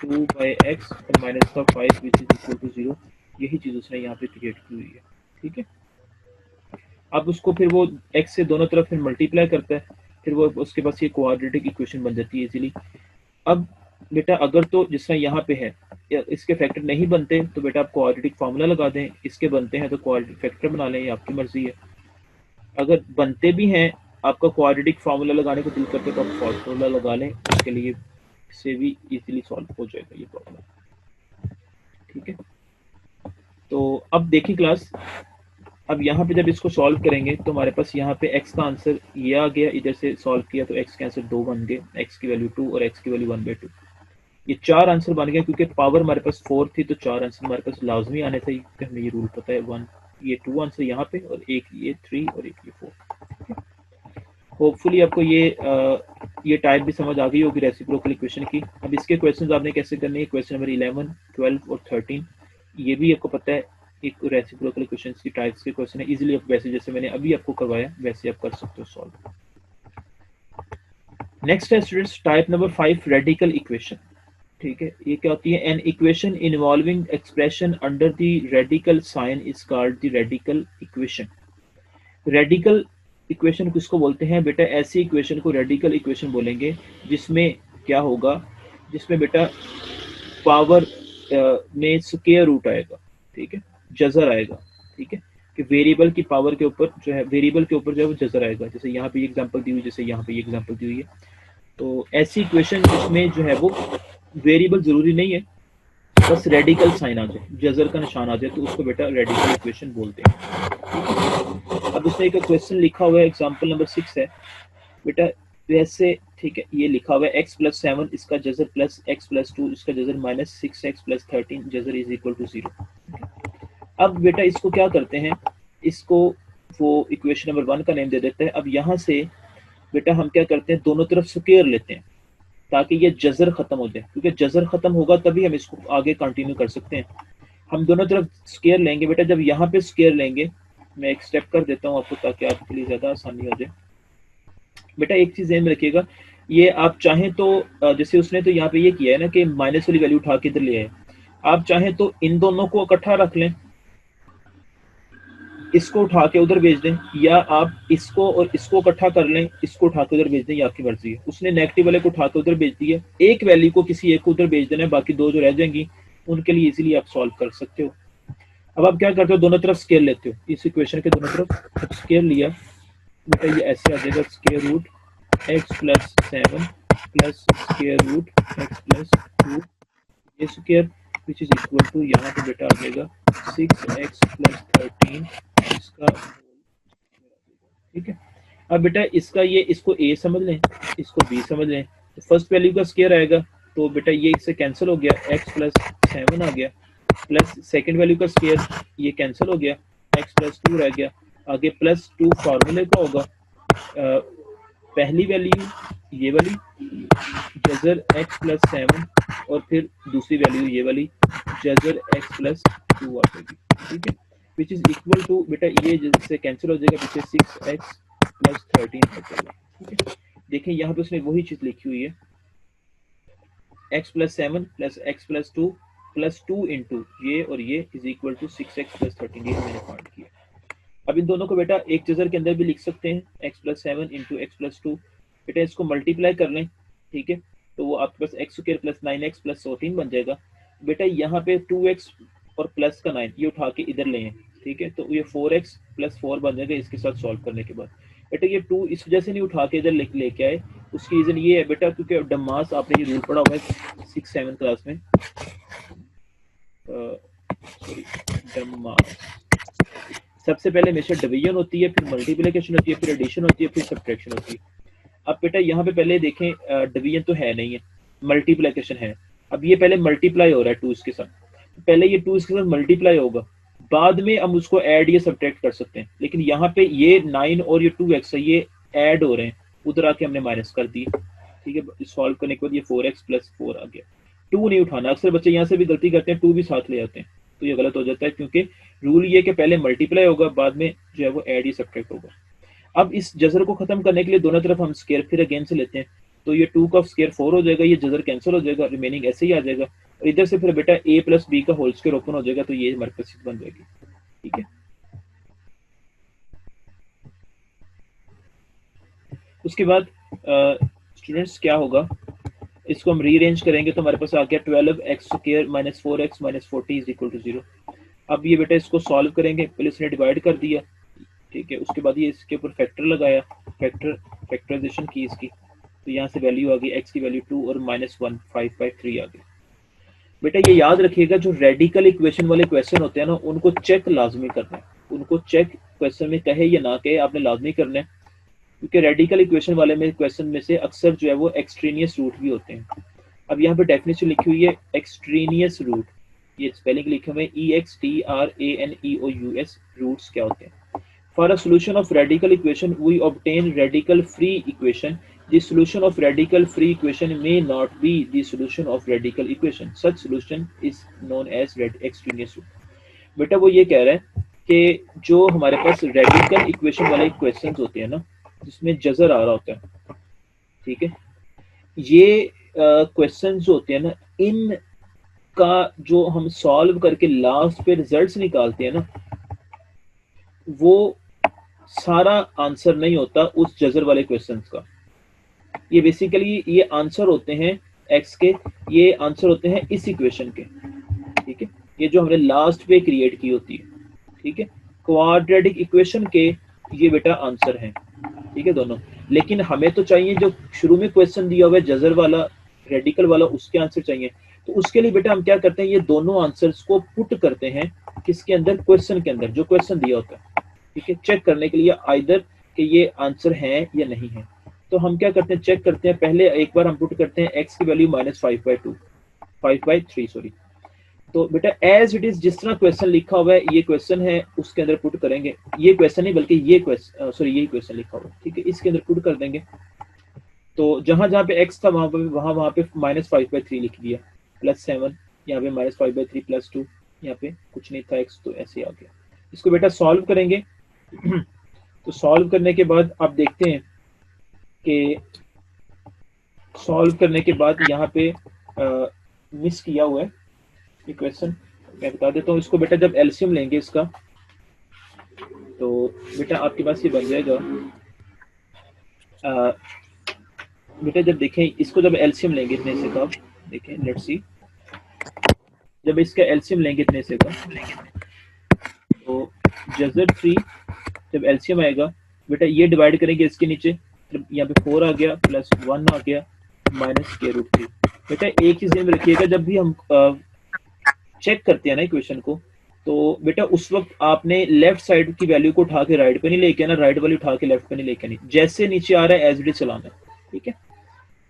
2/x और माइनस का 5 विच इज इक्वल टू 0। यही चीज उसने यहाँ पे क्रिएट की हुई है। ठीक है, अब उसको फिर वो x से दोनों तरफ फिर मल्टीप्लाई करता है, फिर वो उसके पास ये क्वाड्रेटिक इक्वेशन बन जाती है इजीली। अब बेटा अगर तो जिस तरह यहाँ पे है इसके फैक्टर नहीं बनते तो बेटा आप क्वाड्रेटिक फार्मूला लगा दें, इसके बनते हैं तो क्वाड्रेटिक फैक्टर बना लें, ये आपकी मर्जी है। अगर बनते भी हैं, आपका क्वाड्रेटिक फार्मूला लगाने को दिल करते तो आप फार्मूला लगा लें, उसके लिए से भी इजीली सॉल्व हो जाएगा ये प्रॉब्लम। ठीक है, तो अब देखिए क्लास, अब यहाँ पे जब इसको सॉल्व करेंगे तो हमारे पास यहाँ पे x का आंसर ये आ गया, इधर से सॉल्व किया तो x के आंसर 2 बन गए, x की वैल्यू 2 और x की वैल्यू 1/2। ये 4 आंसर बन गए, क्योंकि पावर हमारे पास 4 थी तो 4 आंसर हमारे पास लाजमी आने थे, हमें ये रूल पता है। 1 ये 2 आंसर यहाँ पे और एक ये 3 और एक ये 4। होपफुली आपको ये टाइप भी समझ आ गई होगी रेसिप्रोकल इक्वेशन की। अब इसके क्वेश्चंस आपने कैसे करने हैं, क्वेश्चन नंबर 11, 12 और 13 ये भी आपको पता है, एक रेसिप्रोकल इक्वेशंस की टाइप्स के क्वेश्चन है, इजीली आप वैसे जैसे मैंने अभी आपको करवाया वैसे आप कर सकते हो सॉल्व। नेक्स्ट है students type number 5 radical equation. ठीक है, ये क्या होती है, an equation involving expression under the radical sign is called the radical equation. Radical equation किसको बोलते हैं बेटा, ऐसी इक्वेशन को रेडिकल इक्वेशन बोलेंगे जिसमें क्या होगा, जिसमें बेटा पावर में स्क्वायर रूट आएगा, ठीक है, जजर आएगा। ठीक है, कि वेरिएबल की पावर के ऊपर जो है, वेरिएबल के ऊपर जो है वो जजर आएगा, जैसे यहाँ पे एग्जांपल दी हुई, जैसे यहाँ पे एग्जांपल दी हुई है। तो ऐसी इक्वेशन जिसमें जो है वो वेरिएबल जरूरी नहीं है, बस रेडिकल साइन आ जाए, जजर का निशान आ जाए, तो उसको बेटा रेडिकल इक्वेशन बोलते हैं। अब उसने एक क्वेश्चन लिखा हुआ है, एग्जांपल नंबर 6 है बेटा, वैसे ठीक है, ये लिखा हुआ है x + 7 इसका जजर प्लस x + 2 इसका जजर माइनस 6x + 13 जजर इज इक्वल टू 0। अब बेटा इसको क्या करते हैं, इसको वो इक्वेशन नंबर 1 का नेम दे देते हैं। अब यहाँ से बेटा हम क्या करते हैं, दोनों तरफ स्क्वायर लेते हैं। ताकि ये जजर खत्म हो जाए, क्योंकि जजर खत्म होगा तभी हम इसको आगे कंटिन्यू कर सकते हैं। हम दोनों तरफ स्केयर लेंगे बेटा, जब यहाँ पे स्केयर लेंगे, मैं एक स्टेप कर देता हूँ आपको ताकि आपके लिए ज्यादा आसानी हो जाए। बेटा एक चीज ध्यान में रखिएगा, ये आप चाहें तो जैसे उसने तो यहाँ पे ये किया है ना कि माइनस वाली वैल्यू उठा के इधर ले आए, आप चाहें तो इन दोनों को इकट्ठा रख लें, इसको उठा के उधर भेज दें, या आप इसको और इसको इकट्ठा कर लें, इसको उठा के उधर भेज दें, ये आपकी मर्जी है। उसने नेगेटिव वाले को उठा के उधर भेज दिया, एक वैल्यू को किसी एक को उधर भेज देना है, बाकी दो जो रह जाएंगी उनके लिए इजीली आप सॉल्व कर सकते हो। अब आप क्या करते हो, दोनों तरफ स्केयर लेते हो, इस इक्वेशन के दोनों तरफ स्केयर लिया बेटा, ये ऐसे आ जाएगा square root x plus 7 plus square root x plus 2 ये square which is equal to, यहाँ पे बेटा आ जाएगा 6x प्लस 13 इसका, ठीक है। अब बेटा इसका ये, इसको a समझ लें, इसको b समझ लें, तो फर्स्ट वैल्यू का स्केयर आएगा, तो बेटा ये इससे कैंसिल हो गया, x प्लस 7 आ गया, प्लस सेकेंड वैल्यू का स्केयर ये कैंसिल हो गया, x प्लस 2 रह गया, आगे प्लस 2 फार्मूले का होगा, पहली वैल्यू ये वाली जजर x प्लस 7 और फिर दूसरी वैल्यू ये वाली जजर x प्लस 2 आ जाएगी, ठीक है, विच इज इक्वल टू बेटा ये जिससे कैंसिल हो जाएगा, पीछे 6x प्लस 13 हो जाएगा, ठीक है। देखें यहाँ पे उसने वही चीज लिखी हुई है, x plus 7 plus x plus 2 plus 2 into ये और ये is equal to 6x plus 13, ये मैंने फाइंड किया। अब इन दोनों को बेटा एक जजर के अंदर भी लिख सकते हैं, x plus 7 into x plus 2, बेटा इसको मल्टीप्लाई कर लें, ठीक है, तो वो आपके पास x square plus 9x plus 14 बन जाएगा। बेटा यहाँ पे 2x और प्लस का 9 ये उठा के इधर ले, ठीक है, तो ये 4x प्लस 4 बन जाएगा इसके साथ सॉल्व करने के बाद। बेटा ये 2 इस वजह से नहीं उठा के इधर लेके आए, उसकी रीजन ये है बेटा क्योंकि डमास आपने ये रूल पढ़ा हुआ है 6-7 क्लास में, सॉरी डमास, सबसे पहले हमेशा डिवीजन होती है, फिर मल्टीप्लिकेशन होती है, फिर एडिशन होती है, फिर सब्ट्रैक्शन होती है। अब बेटा यहाँ पे पहले देखें डिवीजन तो है नहीं है, मल्टीप्लिकेशन है। अब ये पहले मल्टीप्लाई हो रहा है 2 इसके साथ, पहले ये 2 इसके साथ मल्टीप्लाई होगा, बाद में हम उसको ऐड या सब्ट्रैक्ट कर सकते हैं, लेकिन यहाँ पे ये 9 और ये 2x है ये ऐड हो रहे हैं, उधर आके हमने माइनस कर दिए, ठीक है। सॉल्व करने के बाद ये 4x प्लस 4 आ गया, 2 नहीं उठाना, अक्सर बच्चे यहाँ से भी गलती करते हैं 2 भी साथ ले आते हैं, तो ये गलत हो जाता है, क्योंकि रूल ये कि पहले मल्टीप्लाई होगा बाद में जो है वो ऐड या सब्ट्रैक्ट होगा। अब इस जजर को खत्म करने के लिए दोनों तरफ हम स्केयर फिर अगेन से लेते हैं, तो ये 2 का स्केयर 4 हो जाएगा, ये जजर कैंसिल हो जाएगा, रिमेनिंग ऐसे ही आ जाएगा, और इधर से फिर बेटा a प्लस बी का होल स्केयर ओपन हो जाएगा, तो ये हमारे पास बन जाएगी, ठीक है। उसके बाद स्टूडेंट्स क्या होगा, इसको हम रीअरेंज करेंगे तो हमारे पास आ गया 12x square minus 4x minus 40 is equal to 0। अब ये बेटा इसको सॉल्व करेंगे, पहले इसने डिवाइड कर दिया, ठीक है, उसके बाद ये इसके ऊपर फैक्टर लगाया, फैक्टराइजेशन की इसकी, तो यहाँ से वैल्यू आ गई x की वैल्यू 2 और -1553 आ गई। बेटा ये याद रखिएगा जो रेडिकल इक्वेशन वाले क्वेश्चन होते हैं ना उनको चेक लाजमी करना है, उनको चेक क्वेश्चन में कहे या ना कहे आपने लाजमी करना है, क्योंकि रेडिकल इक्वेशन वाले में क्वेश्चन में से अक्सर जो है वो एक्सट्रेनियस रूट भी होते हैं। अब यहाँ पे डेफिनेशन लिखी हुई है एक्सट्रेनियस रूट, ये स्पेलिंग लिखे हुए EXTRANEOUS, रूट्स क्या होते हैं। For a solution of radical equation, we obtain radical free equation. The solution of radical free equation may not be the solution of radical equation. Such solution is known as extraneous root. बेटा वो ये कह रहे हैं कि जो हमारे पास radical equation वाले क्वेश्चंस होते हैं ना जिसमें जजर आ रहा होता है, ठीक है, ये क्वेश्चंस जो होते हैं ना इन का जो हम सॉल्व करके लास्ट पे रिजल्ट्स निकालते हैं ना वो सारा आंसर नहीं होता उस जजर वाले क्वेश्चंस का। ये बेसिकली ये आंसर होते हैं x के, ये आंसर होते हैं इस इक्वेशन के, ठीक है, ये जो हमने लास्ट पे क्रिएट की होती है, ठीक है, क्वाड्रेटिक इक्वेशन के ये बेटा आंसर हैं, ठीक है दोनों। लेकिन हमें तो चाहिए जो शुरू में क्वेश्चन दिया हुआ है जजर वाला रेडिकल वाला, उसके आंसर चाहिए, तो उसके लिए बेटा हम क्या करते हैं, ये दोनों आंसर्स को पुट करते हैं किसके अंदर, क्वेश्चन के अंदर, जो क्वेश्चन दिया होता है, ठीक है, चेक करने के लिए आइदर कि ये आंसर है या नहीं है। तो हम क्या करते हैं, चेक करते हैं, पहले एक बार हम पुट करते हैं x की वैल्यू -5/3 सॉरी, तो बेटा एज इट इज जिस तरह क्वेश्चन लिखा हुआ है ये क्वेश्चन है उसके अंदर पुट करेंगे, ये क्वेश्चन नहीं बल्कि ये क्वेश्चन सॉरी यही क्वेश्चन लिखा हुआ है, ठीक है, इसके अंदर पुट कर देंगे। तो जहां जहां पे x था वहां पे -5/3 लिख दिया, +7, यहाँ पे -5/3 +2, यहाँ पे कुछ नहीं था x, तो ऐसे आ गया। इसको बेटा सॉल्व करेंगे। तो सॉल्व करने के बाद आप देखते हैं कि सॉल्व करने के बाद यहाँ पे मिस किया हुआ है ये क्वेश्चन, मैं बता देता हूँ इसको। बेटा जब एलसीएम लेंगे इसका, तो बेटा आपके पास ये बन जाएगा, बेटा जब देखें इसको, जब एलसीएम लेंगे इतने से का, देखें लेट्स सी, जब इसका एलसीएम लेंगे इतने से का, तो जज़र 3 जब एलसीएम आएगा बेटा ये डिवाइड करेंगे इसके नीचे, यहाँ पे 4 आ गया, +1 आ गया, -√3। बेटा एक चीज में रखिएगा, जब भी हम चेक करते हैं ना इक्वेशन को, तो बेटा उस वक्त आपने लेफ्ट साइड की वैल्यू को उठा के राइट पे नहीं लेके आना, राइट वाली उठा के लेफ्ट पे नहीं लेके आनी, जैसे नीचे आ रहा है एज इट इज चलाना है, ठीक है।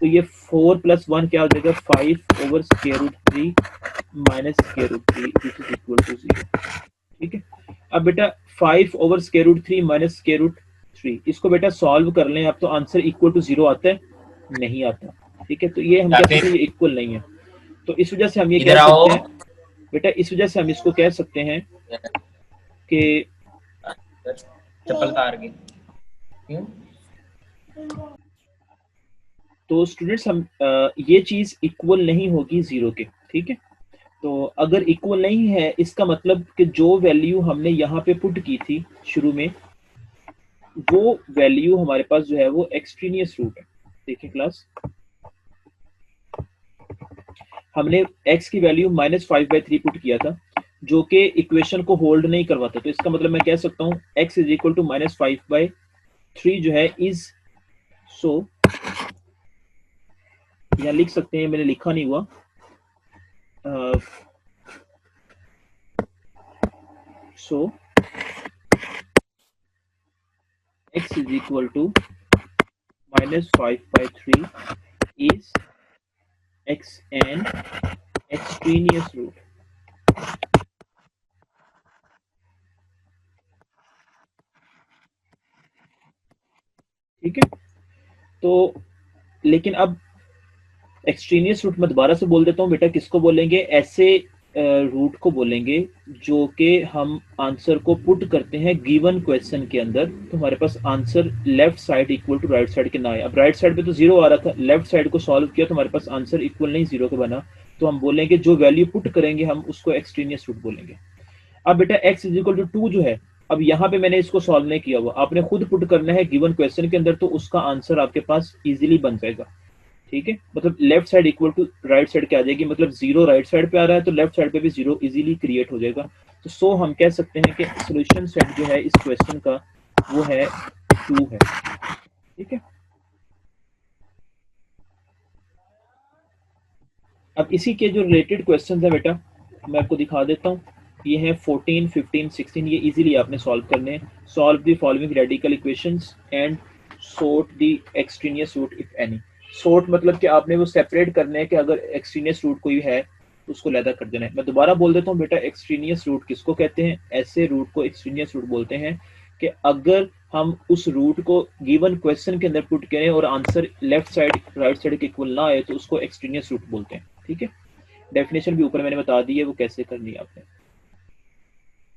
तो ये 4 + 1 क्या हो जाएगा, 5/√3 -√3 which is equal to 0, ठीक है। अब बेटा 5/√3 -√3 इसको बेटा सॉल्व कर लें आप, तो आंसर इक्वल टू 0 आता है, नहीं आता, ठीक है। तो ये हम कह सकते हैं ये इक्वल नहीं है, तो इस वजह से हम ये कह सकते हैं बेटा, इस वजह से हम इसको कह सकते हैं कि
चप्पल तार के क्यों,
तो स्टूडेंट्स हम ये चीज इक्वल नहीं होगी 0 के, ठीक है। तो अगर इक्वल नहीं है इसका मतलब कि जो वैल्यू हमने यहाँ पे पुट की थी शुरू में, वो वैल्यू हमारे पास जो है वो एक्सट्रीनियस रूट है। देखिए क्लास, हमने x की वैल्यू -5/3 पुट किया था, जो कि इक्वेशन को होल्ड नहीं करवाता, तो इसका मतलब मैं कह सकता हूँ x = -5/3 जो है इज सो, या लिख सकते हैं, मैंने लिखा नहीं हुआ, सो x = -5/3 is x an extraneous root, ठीक है। तो लेकिन अब एक्सट्रीनियस रूट मैं दोबारा से बोल देता हूँ बेटा, किसको बोलेंगे, ऐसे रूट को बोलेंगे जो कि हम आंसर को पुट करते हैं गिवन क्वेश्चन के अंदर, तो हमारे पास answer left side equal to right side के ना आए। अब राइट साइड पे तो 0 आ रहा था, लेफ्ट साइड को सॉल्व किया तो हमारे पास आंसर इक्वल नहीं 0 के बना, तो हम बोलेंगे जो वैल्यू पुट करेंगे हम उसको एक्सट्रीनियस रूट बोलेंगे। अब बेटा x = 2 जो है, अब यहाँ पे मैंने इसको सॉल्व नहीं किया हुआ, आपने खुद पुट करना है गिवन क्वेश्चन के अंदर, तो उसका आंसर आपके पास इजीली बन जाएगा, ठीक है। मतलब left side equal to right side क्या आ जाएगी, मतलब 0 राइट साइड पे आ रहा है तो लेफ्ट साइड पे भी 0 इजीली क्रिएट हो जाएगा। तो सो हम कह सकते हैं कि सॉल्यूशन सेट जो है इस क्वेश्चन का वो है 2 है, ठीक है। अब इसी के जो रिलेटेड क्वेश्चन है बेटा मैं आपको दिखा देता हूँ, ये है 14, 15, 16, ये इजीली आपने सॉल्व करने हैं। Solve the following radical equations and sort the extraneous root if any. Sort मतलब कि आपने वो सेपरेट करने हैं कि अगर एक्सट्रीनियस रूट कोई है तो उसको लैदा कर देना है। मैं दोबारा बोल देता हूँ बेटा, एक्सट्रीनियस रूट किसको कहते हैं, ऐसे रूट को एक्सट्रीनियस रूट बोलते हैं कि अगर हम उस रूट को गिवन क्वेश्चन के अंदर पुट करें और answer left side right side के इक्वल ना आए तो उसको एक्सट्रीनियस रूट बोलते हैं, ठीक है। डेफिनेशन भी ऊपर मैंने बता दी है, वो कैसे करनी है आपने।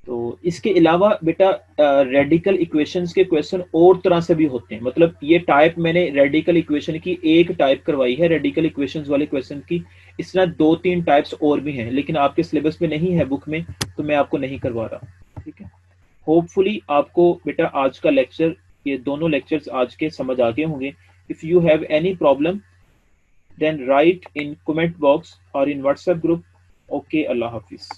तो इसके अलावा बेटा रेडिकल इक्वेशंस के क्वेश्चन और तरह से भी होते हैं, मतलब ये टाइप मैंने रेडिकल इक्वेशन की एक टाइप करवाई है रेडिकल इक्वेशंस वाले क्वेश्चन की, इस तरह 2-3 टाइप्स और भी हैं, लेकिन आपके सिलेबस में नहीं है बुक में, तो मैं आपको नहीं करवा रहा, ठीक है। होपफुली आपको बेटा आज का लेक्चर, ये दोनों लेक्चर्स आज के समझ आ गए होंगे। If you have any problem then write in comment box और इन व्हाट्सएप ग्रुप। ओके, अल्लाह हाफिज।